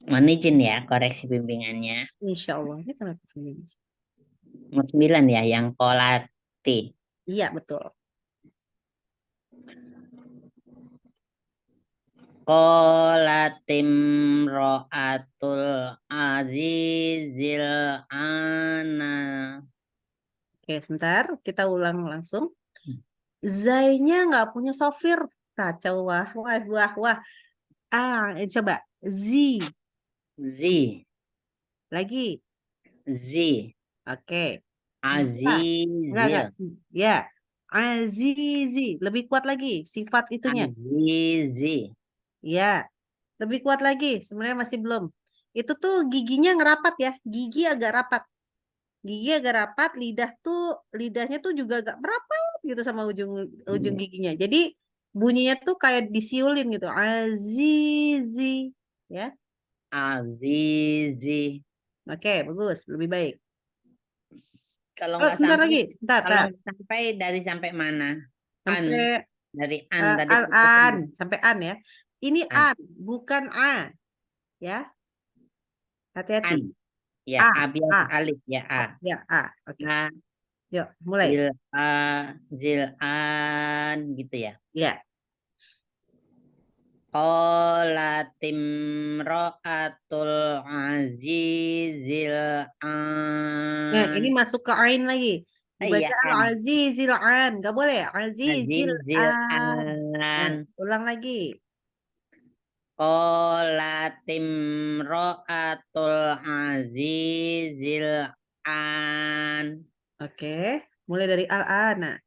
Mohon izin ya koreksi bimbingannya. Insya Allah. Ini kenapa ini? Nomor 9 ya yang kolati. Iya, betul. Qolatim ro'atul azizil ana. Oke, sebentar. Kita ulang langsung. Zainya nggak punya sofir. Kacau, wah, wah, wah, wah. Coba. Z. Zi. Lagi. Zi. Oke. Azizil. Enggak. Ya. Azizi. Lebih kuat lagi sifat itunya. Azizi. Ya. Lebih kuat lagi. Sebenarnya masih belum. Itu tuh giginya ngerapat ya. Gigi agak rapat. Gigi agak rapat, lidahnya tuh juga agak merapat gitu sama ujung giginya. Jadi bunyinya tuh kayak disiulin gitu. Azizi. Ya. Azizi. Oke, bagus. Lebih baik. Kalau Oh, nggak sebentar sampai, lagi. Sebentar. kalau sampai dari sampai mana? An. Sampai Dari an tadi. al-an. Sampai an ya. Ini An. an, bukan a. Ya. Hati-hati. An. Ya, A. A biasa A. alif ya A. Ya, a. Oke. A, Yuk, mulai. zil an gitu ya. Ya. Qolatim ro'atul azizil Nah, an. ini masuk ke ain lagi. Iya, Dibaca an. al-azizil an. Gak boleh. Azizil Azizil an. Nah, an. ulang lagi. Qolatim ro'atul azizil an. Oke. Mulai dari al-ana.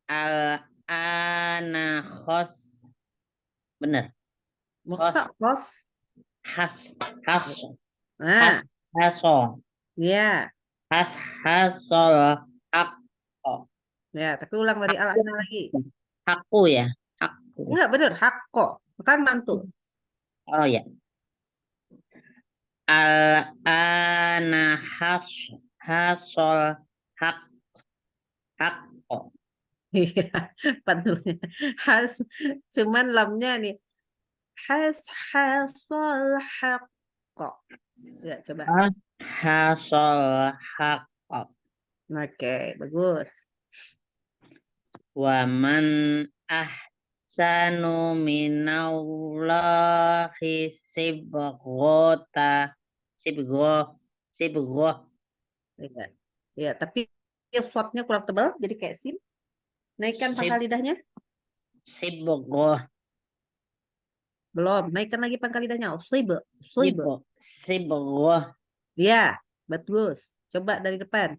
Al-ana khos. Bener. Masa kos? Has. Nah, Haso. ya. Hasol. Hakko. Ya, tapi ulang dari al-ana lagi. Hakku ya. Hakku. Enggak, bener. Hakko. Kan mantul. Oh ya. Al-ana hasol. Hakko. Iya, pantulnya. Cuman lamnya nih. Hasol hakko. Ya, coba. Hasol hakko. Oke, bagus. Waman ahsanu minallahi sibghota. Sibghoh. Iya. Ya, tapi shotnya kurang tebal, jadi kayak sin. Naikkan pangkal lidahnya. Sibghoh. Belum, naikkan lagi pangkal lidahnya. Sibghoh. Sibghoh. Ya, bagus. Coba dari depan.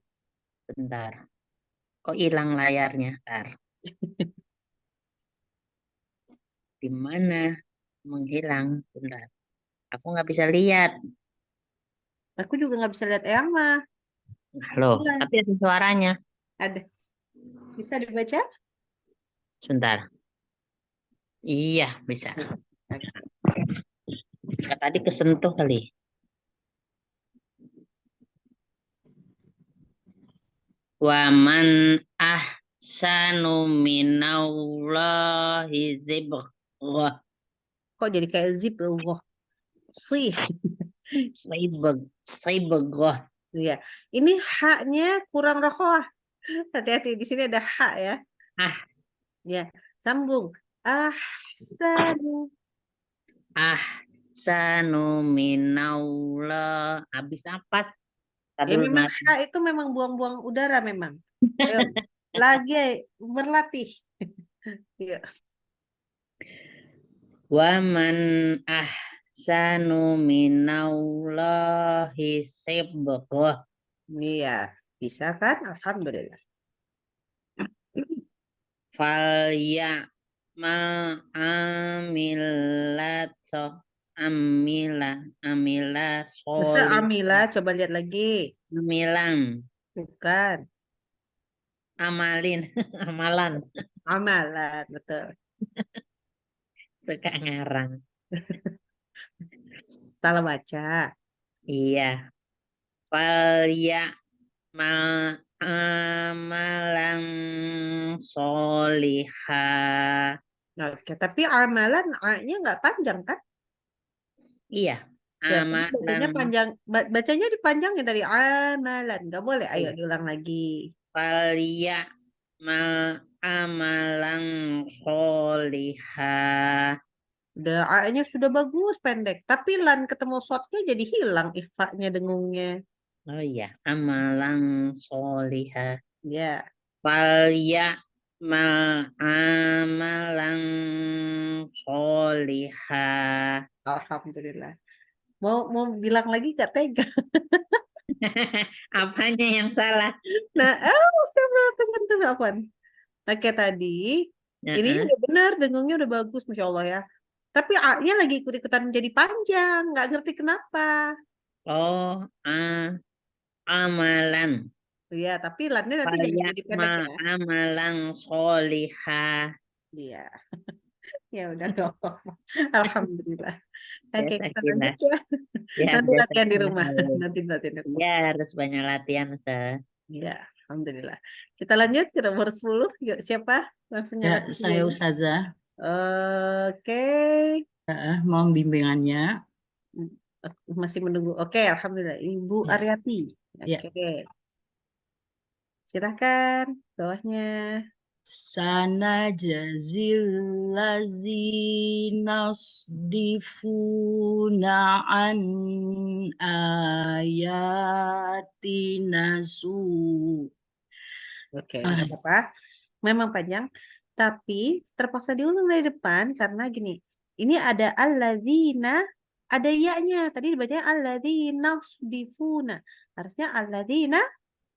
Bentar. Kok hilang layarnya? Bentar. Di mana? Menghilang. Bentar. Aku nggak bisa lihat. Aku juga nggak bisa lihat Eyang mah. Loh, Hilang. tapi ada suaranya. Ada. Bisa dibaca? Sebentar. Iya, bisa. Ya, tadi kesentuh kali. Waman ahsanu minallahi zibghah. Kok jadi kayak zip? Wah, sih. Zibghah. Iya. Ini haknya kurang rokoah. Hati-hati di sini ada hak ya. Ah. Ya, sambung. Ahsanu. Ahsanu minallah. Habis apa? Ya Tadi memang hak itu memang buang-buang udara memang. Ayo, lagi berlatih. Iya. Waman ahsanu minallahi sibghah. Iya, bisa kan? Alhamdulillah. Falya amilat amila Masa solih Amila, coba lihat lagi. amilan Bukan. amalin amalan Amalan, betul. suka ngarang. Salah baca. Iya. Falya amalan solihah. Oke, tapi amalan A-nya nggak panjang kan? Iya, Ya, tapi bacanya amalan panjang. Bacanya dipanjangin dari amalan. Nggak boleh. Ayo diulang lagi. falya amalan solihah. Udah A-nya sudah bagus pendek. Tapi lan ketemu shotnya jadi hilang ikhfanya dengungnya. Oh iya, amalan solihah. Ya, Falya amalan solihah. alhamdulillah. Mau bilang lagi gak tega. Apanya yang salah? Nah, saya belum kesentuh apaan. Oke tadi, ini Heeh. udah benar, dengungnya udah bagus, Masya Allah ya. Tapi A-nya lagi ikut-ikutan menjadi panjang, nggak ngerti kenapa. Oh, amalan. Iya, tapi lannya nanti jangan Falya jadi pendek ya. amalan solihah. Iya, ya udah nggak apa-apa. Alhamdulillah. Oke, Biasa kita kita. lanjut ya. Ya, Nanti biasa latihan di kita rumah. tahu. Nanti latihan di rumah. Ya, harus banyak latihan, Ustaz. Iya, Alhamdulillah. Kita lanjut ke nomor 10. Yuk, siapa? Langsung Ya, nyalakan saya videonya. Ustazah. Oke. Mohon bimbingannya. Masih menunggu. Oke, Alhamdulillah. Ibu Ya. Aryati. Ya. Oke. Silahkan. Bawahnya. Sanajazil ladzina yasdifuna an ayatina su. Oke, nggak apa-apa. Memang panjang. Tapi terpaksa diulang dari depan karena gini. Ini ada alladzina, ada ya-nya. Tadi dibacanya alladzina yasdifuna. Harusnya alladzina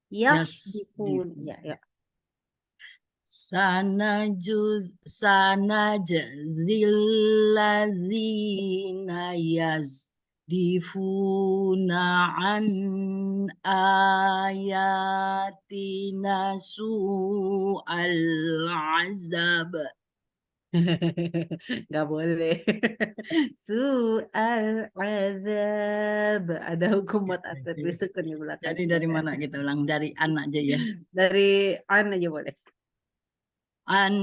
yasdifun. Ya, ya. Sanajazil ladzina yasdifuna an ayatina su'al azab. Nggak boleh. Su'al azab. Ada hukum buat atlet disukun di belakang. Jadi dari mana kita ulang? Dari an aja ya. Dari an aja boleh. An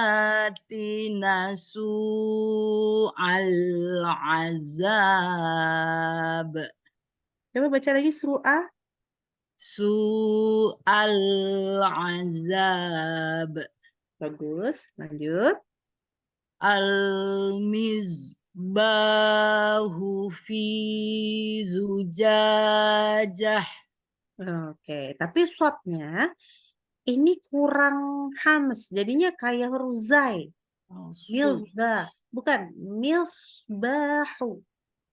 ayatina su'al azab. Coba baca lagi su'ah. Su'al azab. Bagus. Lanjut. Al-mizbahu fi zujajah. Oke, tapi shotnya ini kurang hams. Jadinya kayak huruf zai. Milzbah. Bukan. Milzbahu.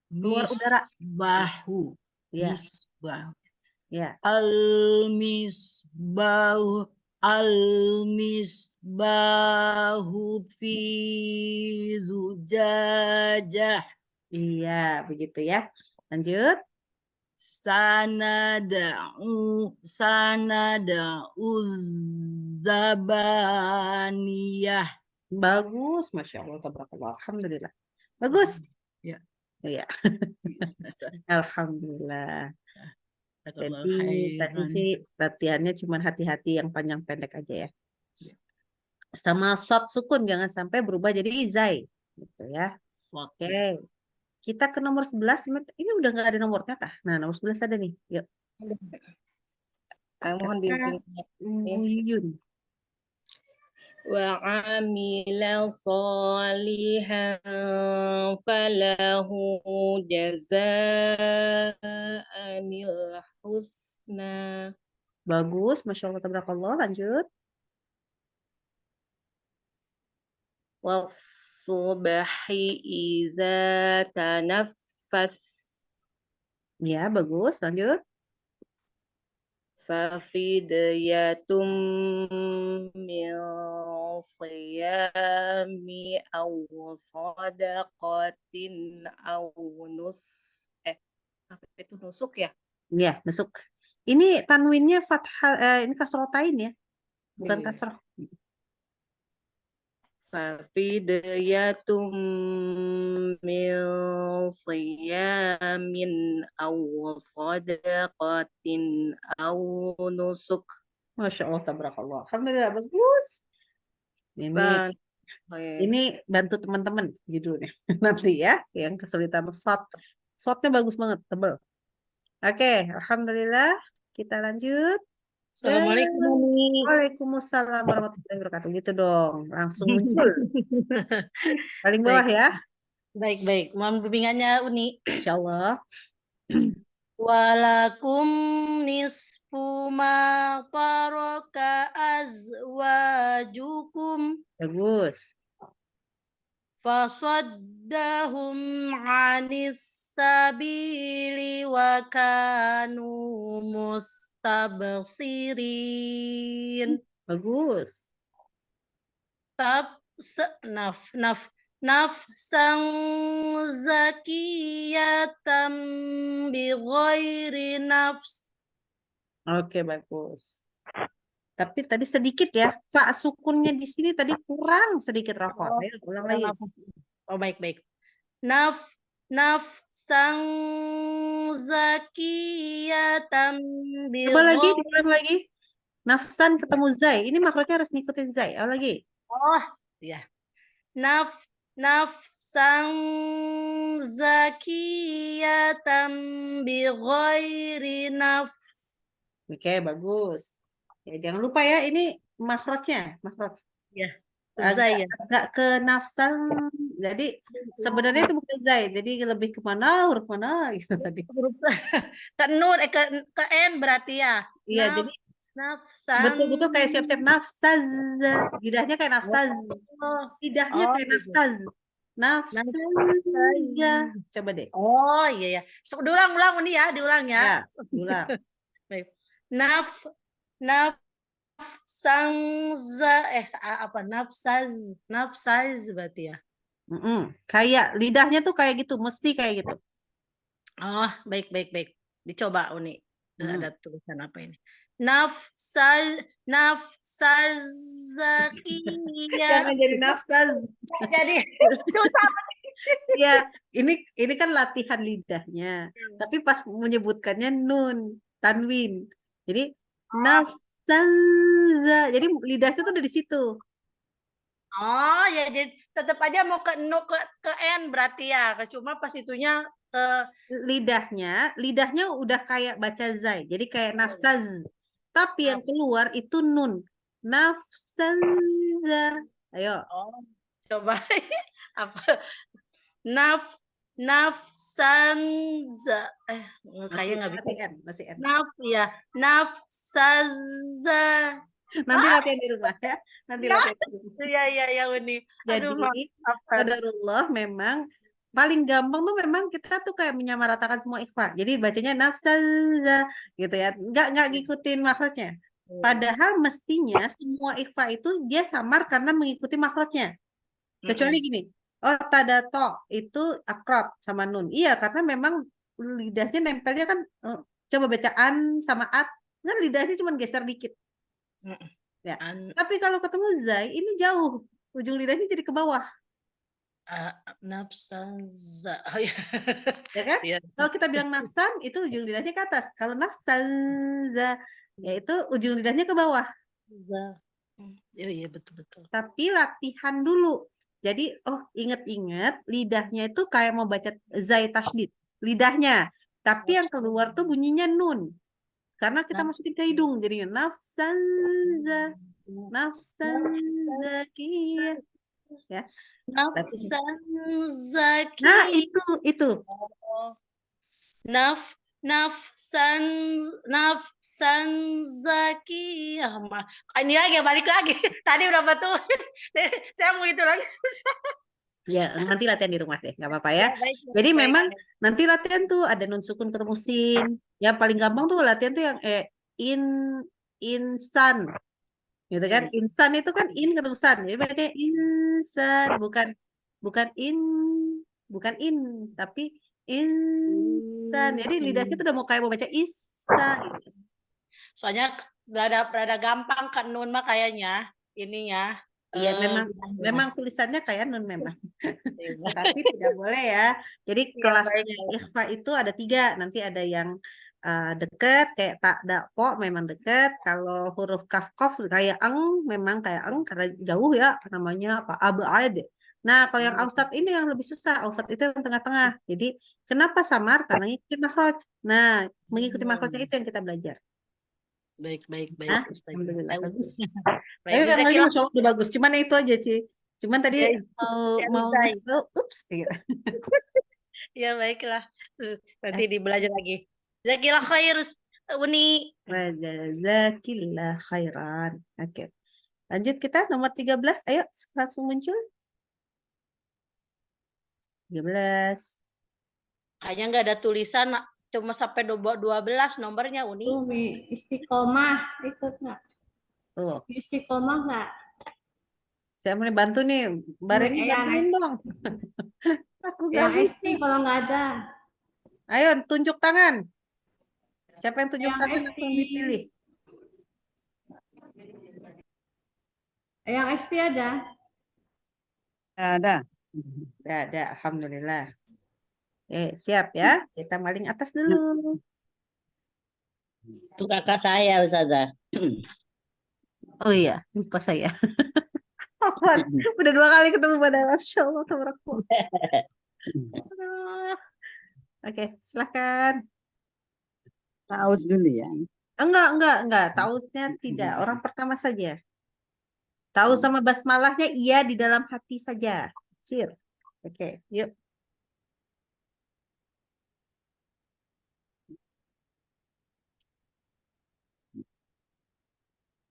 Keluar udara. Misbahu. Ya, Misbahu. ya. Al-misbahu Al-misbahu fi zujajah. Iya, begitu ya. Lanjut. Sanada'u zabaniyah. Bagus, Masya Allah, tabarakallah. Alhamdulillah. Bagus. Ya. Iya, Alhamdulillah. Jazakallahu Jadi tadi khairan. sih latihannya cuma hati-hati yang panjang pendek aja ya. Sama short sukun jangan sampai berubah jadi zai. Gitu ya. Oke. Oke. Kita ke nomor 11. Ini udah nggak ada nomornya kah? Nah, nomor 11 ada nih. Yuk. Mohon Kata bimbing. Bu Yuyun. وعمل صالحا فله جزاء الحسنى Bagus, Masya Allah, tabarakallah. Lanjut. والصبح إذا تنفس Ya, bagus. Lanjut. ففدية من صيام أو صدقة أو apa itu nusuk ya? Ya, masuk. Ini tanwinnya fathah, ini kasrotain ya. Bukan Iya. kasroh. ففدية من صيام أو صدقة أو نسك Masya Allah, tabarakallah. Alhamdulillah, bagus. Ini bantu teman-teman judulnya. Nanti ya, yang kesulitan short. Shortnya bagus banget, tebel. Oke, Alhamdulillah. Kita lanjut. Assalamualaikum, Uni. Waalaikumsalam warahmatullahi wabarakatuh. Gitu dong, langsung muncul. Paling bawah ya, Baik. Mohon bimbingannya, Uni. Insya Allah. Walakum nisfu ma taraka azwajukum Bagus. fasaddahum anis sabili wa kanu mustabsirin. Bagus. Nafsan zakiyatan bighairi nafs. Oke, bagus. Tapi tadi sedikit ya, Pak sukunnya di sini tadi kurang sedikit Rafa. Ayo, ulang lagi. Oh, baik. Nafsan zakiyatan Coba lagi, diulang lagi. Nafsan ketemu zai. Ini makronya harus ngikutin zai. Ayo lagi. Oh, iya. Nafsan zakiyatan bighairi nafs. Oke, bagus. Ya, jangan lupa ya, ini makrotnya. Makrot. Ya. Zai ya. Agak ke nafsan. Jadi sebenarnya itu bukan zai. Jadi lebih kemana, huruf mana gitu tadi. Ke nun, ke n berarti ya. Iya, jadi Nafsan. betul-betul kayak siap-siap nafsaz. Lidahnya kayak nafsaz. Lidahnya kayak nafsaz. Nafsaz. Coba deh. Oh, iya ya. Diulang Uni ya, diulang ya. Ya, ulang. Baik. Nafsaz berarti ya. Kayak lidahnya tuh kayak gitu, mesti kayak gitu. Oh, baik. Dicoba Uni. Ada tulisan apa ini? Nafsaz zakiyah. Jangan jadi nafsaz. Jadi susah. Ya, ini kan latihan lidahnya. Tapi pas menyebutkannya nun, tanwin. Jadi nafsaza. Jadi lidahnya tuh udah di situ. Oh, ya jadi tetap aja mau ke n berarti ya. Cuma pas itunya lidahnya udah kayak baca zai. Jadi kayak nafsaz. Tapi yang keluar itu nun. Nafsaza. Ayo. Oh, coba apa? Nafsanza. Kayak nggak bisa. Masih N. Nafsaza. Nanti latihan di rumah ya. Nanti latihan di rumah. Iya Uni. Aduh, Jadi, qadarullah memang paling gampang tuh memang kita tuh kayak menyamaratakan semua ikhfa. Jadi bacanya nafsaza gitu ya. Nggak ngikutin makhrajnya. Padahal mestinya semua ikhfa itu dia samar karena mengikuti makhrajnya. Kecuali gini, oh tadato itu akrab sama nun. Iya, karena memang lidahnya nempelnya kan, coba bacaan sama at, kan lidahnya cuma geser dikit. Ya. Tapi kalau ketemu zai, ini jauh. Ujung lidahnya jadi ke bawah. Nafsan za. Ya kan? Iya. Kalau kita bilang nafsan, itu ujung lidahnya ke atas. Kalau nafsan za, yaitu ujung lidahnya ke bawah. Iya betul. Tapi latihan dulu. Jadi, ingat-ingat lidahnya itu kayak mau baca zai tasydid. Lidahnya. Tapi yang keluar tuh bunyinya nun. Karena kita masukin ke hidung. Jadinya nafsan za, nafsan zakiyah. Ya. Nafsan zaki. Nah, itu. Nafsan zaki. Ini lagi balik lagi. Tadi udah betul. Saya mau itu lagi susah. Ya, nanti latihan di rumah deh, nggak apa-apa ya. Baik, Jadi baik, memang baik. nanti latihan tuh ada nun sukun ke rumusin. Yang paling gampang tuh latihan tuh yang insan. Gitu kan? Insan itu kan in ke rumusan. Jadi bacanya insan, bukan in, tapi insan. Jadi lidahnya tuh udah mau kayak mau baca isa gitu. Soalnya rada gampang kan nun mah kayaknya ininya. Iya, memang tulisannya kayak nun memang. Tapi tidak boleh ya. Jadi kelasnya ikhfa itu ada 3. Nanti ada yang deket kayak tak dakpo memang deket. Kalau huruf kaf kof kayak memang kayak karena jauh ya namanya apa abad. Nah, kalau yang ausat ini yang lebih susah. Ausat itu yang tengah-tengah. Jadi kenapa samar? Karena ngikutin makhraj. Nah, mengikuti makhrajnya itu yang kita belajar. Baik. Alhamdulillah bagus. Baik, Tapi yang lain Jazakallah. Masya Allah udah bagus. Cuman itu aja Ci. Cuman tadi Ya, mau Zai. ngasih tau, ups gitu. Ya baiklah. Nanti dibelajar lagi. Jazakallah khair Uni. Wajazakillah khairan. Oke. Lanjut kita nomor 13. Ayo langsung muncul. 13. Kayaknya nggak ada tulisan, cuma sampai 12 nomornya Uni. Tuh, Mi istiqomah ikut nggak? Tuh. Istiqomah nggak? Saya mau bantu nih. Bareni bantuin dong. Aku Yang gak ST kalau nggak ada. Ayo tunjuk tangan. Siapa yang tunjuk Yang tangan ST. langsung dipilih. Yang ST ada? Ada. Ada, alhamdulillah. Siap ya. Kita paling atas dulu. Itu kakak saya, Ustazah. Oh iya, lupa saya. Udah 2 kali ketemu pada Masya Allah. Oke, silakan. Taus dulu ya. Enggak. Tausnya tidak. Orang pertama saja. Tahu sama basmalahnya iya di dalam hati saja. Sir. Oke, yuk.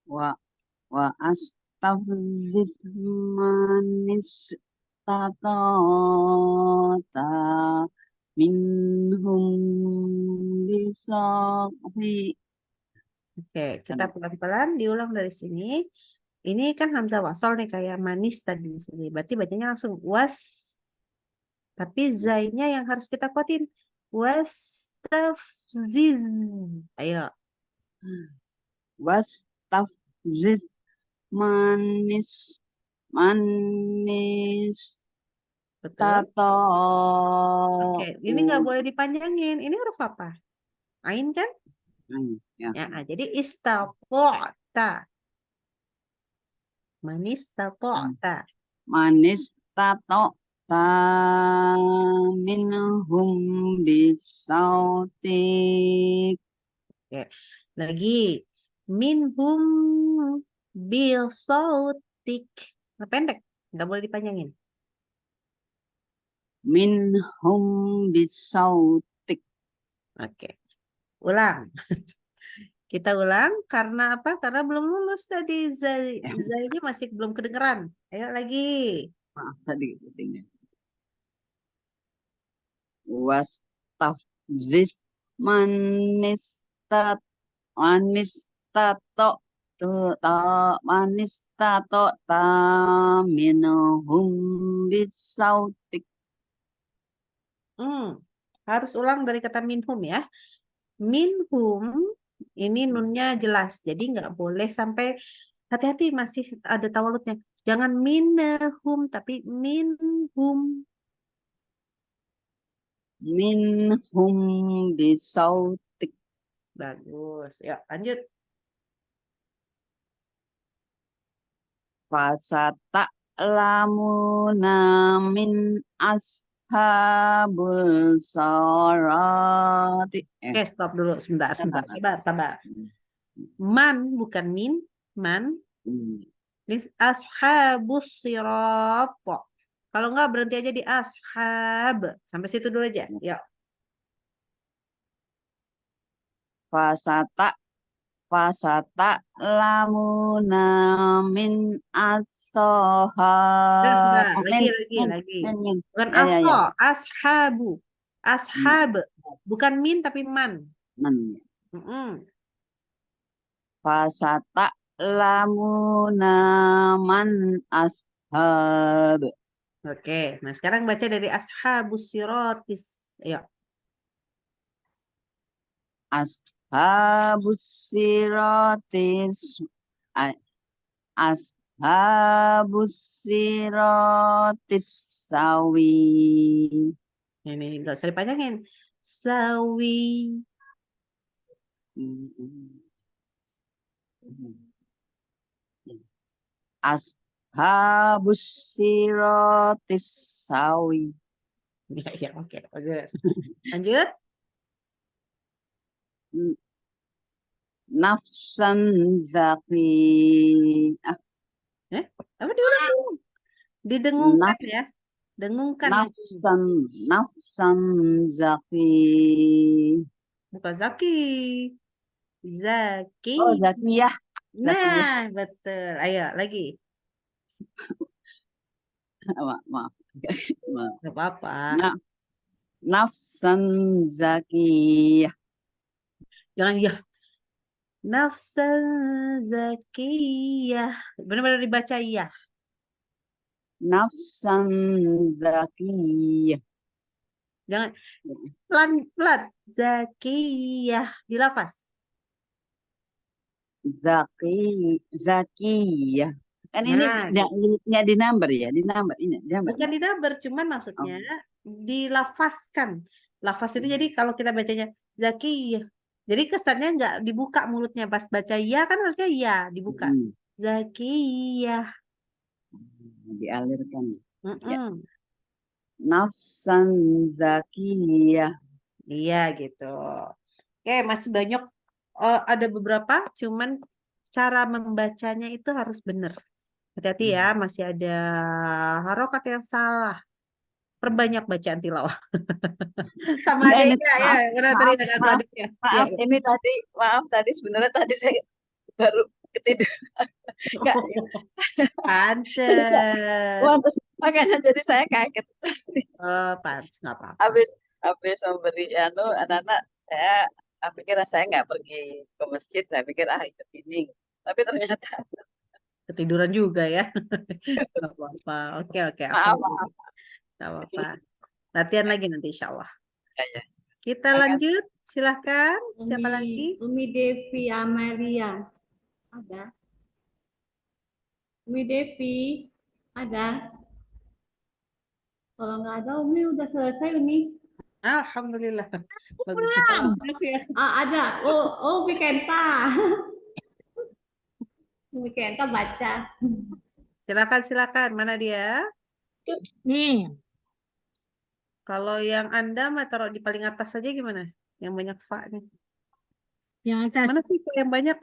Wa astaghfiz manis tatata minhum bisaqi. Oke, kita pelan-pelan diulang dari sini. Ini kan hamzah wasol nih kayak manis tadi di sini. Berarti bacanya langsung was. Tapi zainya yang harus kita kuatin. Wastafziz. Ayo. Wastafziz manis Betul. tato. Oke, ini nggak boleh dipanjangin. Ini huruf apa? Ain kan? Ya. Ya, jadi istaqota. Manis tatota. Manis tato ta minhum bisautik. Oke. Lagi minhum bilsautik. Nah, pendek, nggak boleh dipanjangin. Minhum bisautik. Oke. Ulang. Kita ulang karena apa? Karena belum lulus tadi zainya masih belum kedengeran. Ayo lagi. Maaf tadi ketinggalan. Wastafziz manis tato manistata'ta minhum bisautik. Harus ulang dari kata minhum ya. Minhum ini nunnya jelas, jadi nggak boleh sampai hati-hati masih ada tawaludnya. Jangan minhum tapi minhum. Minhum bisautik. Bagus. Ya, lanjut. Fasata'lamuna min ashabul sarati. Oke, stop dulu sebentar. Sabar. Man bukan min, man. Ini ashabus sirat. Kalau enggak berhenti aja di ashab. Sampai situ dulu aja. Ya. Fasata'lamuna min Sebentar. ashabil. Lagi. Bukan Ya. ashabu. Ashab. Bukan min tapi man. Fasata'lamuna man ashab. Oke, nah sekarang baca dari ashabus siratis. Ayo. Ashabus siratis. Ashabus siratis sawi. Ini nggak usah dipanjangin. Sawi. Ashabus siratis sawi. Ya, oke, bagus. Lanjut. Nafsan zaki. Apa diulang dulu? Didengungkan ya. Dengungkan. Nafsan zaki. Bukan Zaki. Zaki. Oh, zakiyah. Nah, betul. Ayo, lagi. Maaf. Nggak apa-apa. Nafsan zakiyah. Jangan ya. Nafsan zakiyah. Benar-benar dibaca ya. Nafsan zakiyah. Jangan pelan-pelan. Zakiyah. Dilafaz. Zakiyah. Kan ini Nah, nggak di number ya, di number ini. bukan didaber, cuman maksudnya dilafazkan. Lafaz itu jadi kalau kita bacanya zakiyah. Jadi kesannya nggak dibuka mulutnya pas baca ya kan harusnya ya dibuka. Zakiyah. Dialirkan. Ya. Nafsan zakiyah. Iya gitu. Oke, masih banyak ada beberapa, cuman cara membacanya itu harus benar. Hati-hati ya, masih ada harokat yang salah. Perbanyak bacaan tilawah. Sama adiknya ya, benar tadi ada aku adiknya. Maaf, Ya. ini tadi sebenarnya tadi saya baru ketiduran. Pantes. Makanya jadi saya kaget. Pantes nggak apa-apa. Habis memberi anak-anak, saya pikir saya nggak pergi ke masjid, saya pikir ikut ini. Tapi ternyata Ketiduran juga ya. Nggak apa-apa. Oke. maaf. Nggak apa-apa. Latihan lagi nanti insya Allah. Ya. Kita lanjut. Silahkan. Siapa lagi? Umi Devi Amalia. Ada. Umi Devi. Ada. Kalau nggak ada, Umi udah selesai, Umi. Alhamdulillah. Bagus. Ya. Ada. Oh, Umi Kenta. Umi Kenta baca. Silakan. Mana dia? Nih, Kalau yang Anda mah taruh di paling atas saja gimana? Yang banyak fa-nya. yang atas. Mana sih fa yang banyak?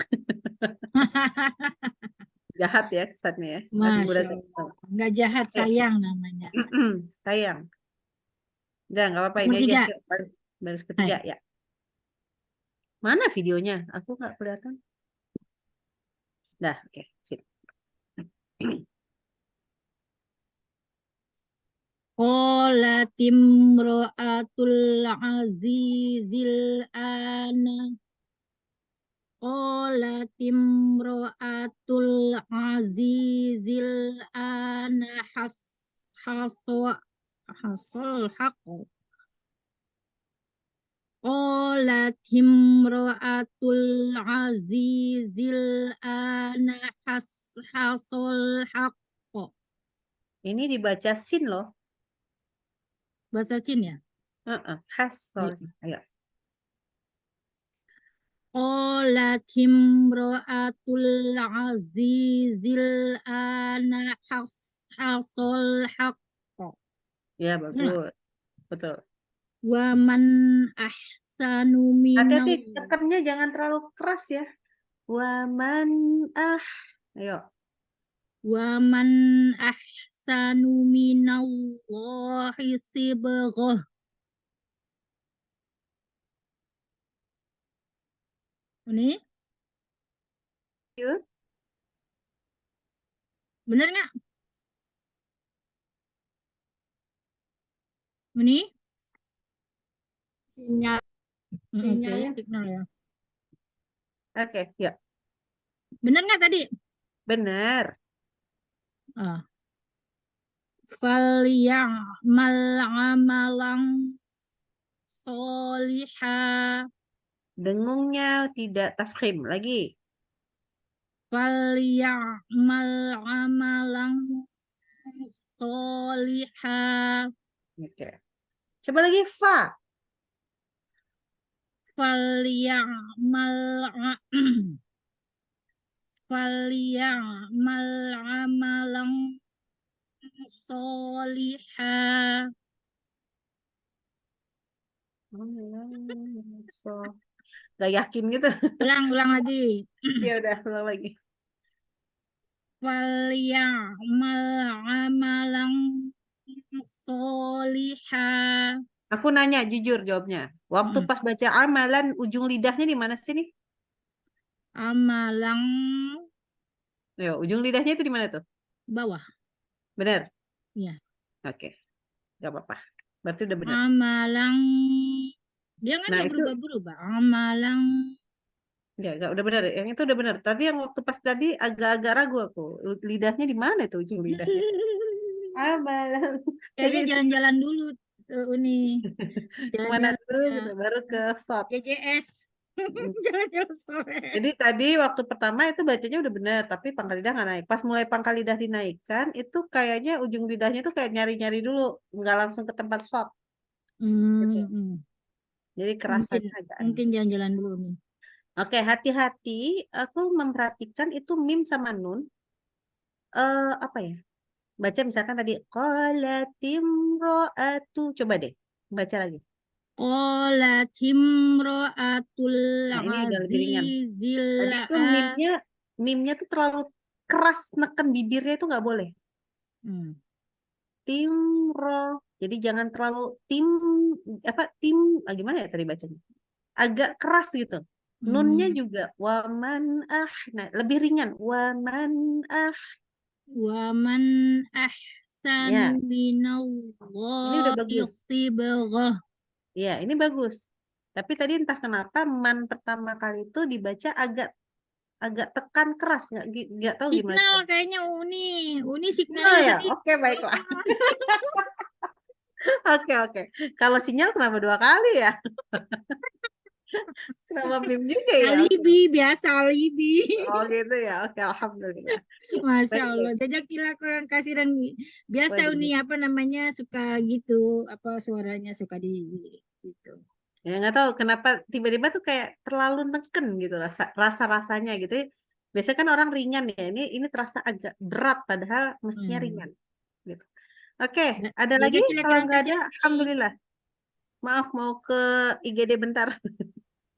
Jahat ya kesannya ya. Masya Allah. Nggak jahat, sayang namanya. Sayang. Udah, nggak apa-apa. Nomor Ini aja. 3. Baris ketiga ya. Mana videonya? Aku nggak kelihatan. Dah, oke. Sip. Qolatimro'atul azizil ana qalat imra'atul azizil ana hasal haqq. Qalat imra'atul azizil ana hasal haqq. Ini dibaca sin loh. Bahasa Cina ya? Hasol. Ayo. Qalat imra'atul azizil ana hasal haqq. Ya, Bener nggak? bagus. Betul. Wa man ahsanu Hati-hati, minal tekannya jangan terlalu keras ya. Waman Ayo. wa man ahsanu minallahi sibghah. Ini Yuk. bener nggak? Ini Sinyal. oke, Sinyalnya. signal ya. Oke, yuk. Bener nggak tadi? Benar. Ah. Falyamal amalan solihah. Dengungnya tidak tafkhim lagi. Falyamal amalan solihah. Oke. Coba lagi fa. Falyamal amalan solihah. So, gak yakin gitu. Ulang lagi. Ya udah, ulang lagi. Falyamal amalan solihah. Aku nanya jujur jawabnya. Waktu pas baca amalan, ujung lidahnya di mana sih nih? Amalan Yo, ujung lidahnya itu di mana tuh? bawah. Benar? Iya. Oke. Gak apa-apa. Berarti udah benar. Amalan dia kan Nah, nggak itu berubah-berubah. Amalan enggak, udah benar. Yang itu udah benar. Tapi yang waktu pas tadi agak-agak ragu aku. Lidahnya di mana tuh ujung lidahnya? Amalan. kayaknya Jadi jalan-jalan dulu Uni. kemana Jalan-jalan dulu ya. gitu, baru ke shot. JJS. Jalan-jalan sore. Jadi tadi waktu pertama itu bacanya udah benar, tapi pangkal lidah nggak naik. Pas mulai pangkal lidah dinaikkan, itu kayaknya ujung lidahnya tuh kayak nyari-nyari dulu, nggak langsung ke tempat shot. Gitu. Jadi kerasanya agak aneh. Mungkin jalan-jalan dulu nih. Oke, hati-hati. Aku memperhatikan itu mim sama nun. Apa ya? Baca misalkan tadi qalatim ro'atu. Coba deh, baca lagi. Qalat imra'atul Nah, ini udah lebih ringan. azizil Tadi tuh mimnya tuh terlalu keras, neken bibirnya itu nggak boleh. Timro. Jadi jangan terlalu gimana ya tadi bacanya? Agak keras gitu. Nunnya juga waman nah lebih ringan waman waman ahsanu Ya. Ini udah minallahi bagus. sibghah. Ya, ini bagus. Tapi tadi entah kenapa man pertama kali itu dibaca agak tekan keras, nggak tahu gimana. Signal kayaknya Uni Signal signalnya ya? tadi. Oke, baiklah. Oke. Kalau sinyal kenapa 2 kali ya? Kenapa mim juga ya? Alibi, biasa alibi. Oh gitu ya. Oke, alhamdulillah. Masya Baik, Allah. Jazakillah kurang kasiran. Biasa Waduh. Uni apa namanya suka gitu, apa suaranya suka di gitu. Ya nggak tahu kenapa tiba-tiba tuh kayak terlalu neken gitu rasa-rasanya gitu. Biasanya kan orang ringan ya. Ini terasa agak berat padahal mestinya ringan. Gitu. Oke, ada lagi? Jazakillah Kalau kurang nggak ada, kasiran. alhamdulillah. Maaf mau ke IGD bentar.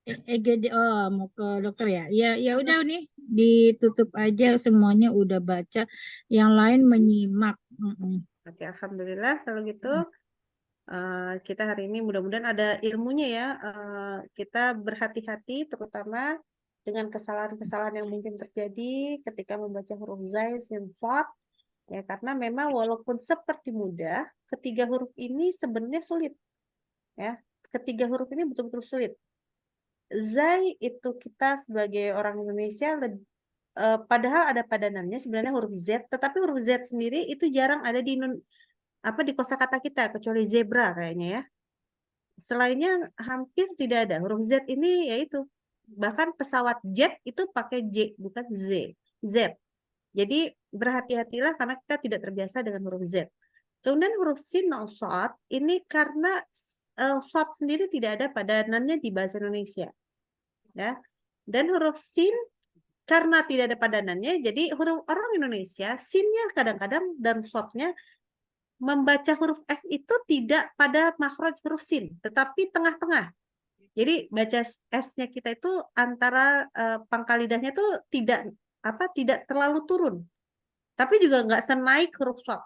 EGD mau ke dokter ya. Ya udah nih ditutup aja semuanya udah baca. Yang lain menyimak. Oke, alhamdulillah kalau gitu. Kita hari ini mudah-mudahan ada ilmunya ya. Kita berhati-hati terutama dengan kesalahan-kesalahan yang mungkin terjadi ketika membaca huruf zai, sin, fad. Ya, karena memang walaupun seperti mudah, ketiga huruf ini sebenarnya sulit. Ya, ketiga huruf ini betul-betul sulit. Zai itu kita sebagai orang Indonesia padahal ada padanannya sebenarnya huruf Z, tetapi huruf Z sendiri itu jarang ada di di kosakata kita kecuali zebra kayaknya ya. Selainnya hampir tidak ada. Huruf Z ini yaitu bahkan pesawat jet itu pakai J bukan Z. Z. Jadi berhati-hatilah karena kita tidak terbiasa dengan huruf Z. Kemudian huruf sin atau shad ini karena shad sendiri tidak ada padanannya di bahasa Indonesia. Ya. Dan huruf sin karena tidak ada padanannya, jadi huruf orang Indonesia sinnya kadang-kadang dan shadnya membaca huruf S itu tidak pada makhraj huruf sin, tetapi tengah-tengah. Jadi baca S-nya kita itu antara pangkal lidahnya itu tidak terlalu turun, tapi juga nggak senaik huruf shad,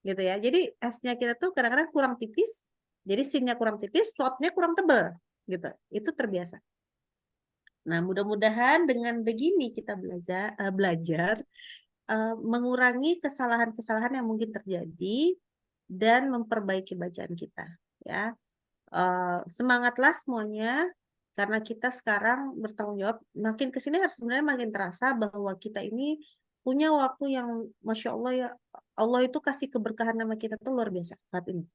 gitu ya. Jadi S-nya kita tuh kadang-kadang kurang tipis, jadi sinnya kurang tipis, shadnya kurang tebal, gitu. Itu terbiasa. Nah, mudah-mudahan dengan begini kita belajar mengurangi kesalahan-kesalahan yang mungkin terjadi dan memperbaiki bacaan kita. Ya, semangatlah semuanya karena kita sekarang bertanggung jawab. Makin kesini harus sebenarnya makin terasa bahwa kita ini punya waktu yang Masya Allah ya, Allah itu kasih keberkahan nama kita tuh luar biasa saat ini.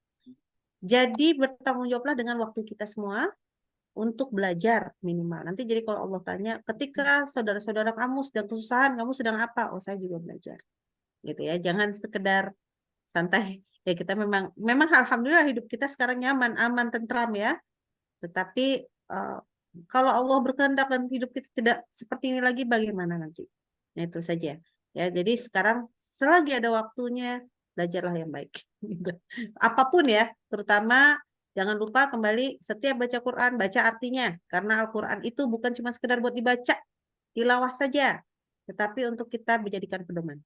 Jadi bertanggung jawablah dengan waktu kita semua untuk belajar minimal. Nanti jadi kalau Allah tanya, ketika saudara-saudara kamu sedang kesusahan, kamu sedang apa? Oh, saya juga belajar. Gitu ya. Jangan sekedar santai. Ya kita memang alhamdulillah hidup kita sekarang nyaman, aman, tentram ya. Tetapi kalau Allah berkehendak dan hidup kita tidak seperti ini lagi, bagaimana nanti? Nah, itu saja. Ya, jadi sekarang selagi ada waktunya, belajarlah yang baik. Apapun ya, terutama jangan lupa kembali setiap baca Quran, baca artinya. Karena Al-Quran itu bukan cuma sekedar buat dibaca, tilawah saja. Tetapi untuk kita dijadikan pedoman.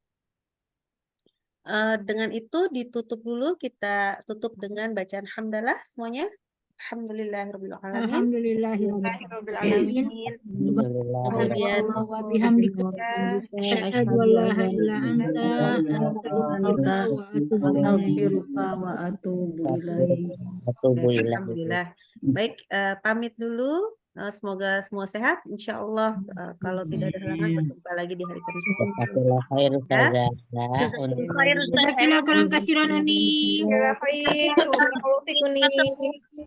Dengan itu ditutup dulu, kita tutup dengan bacaan hamdalah semuanya. Alhamdulillahirrahmanirrahim. Alhamdulillahirrahmanirrahim. Kemudian wa bihamdika asyhadu an la ilaha illa anta astaghfiruka wa atubu ilaik. Alhamdulillah. Baik, pamit dulu. Semoga semua sehat. Insya Allah kalau tidak ada halangan berjumpa lagi di hari Kamis. Jazakallah khair Ustazah. Jazakallah khairan kasiran Uni.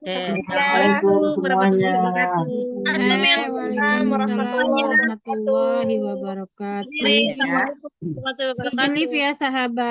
Assalamualaikum warahmatullahi wabarakatuh. Waalaikumsalam warahmatullahi wabarakatuh. Warahmatullahi wabarakatuh. Live ya sahabat.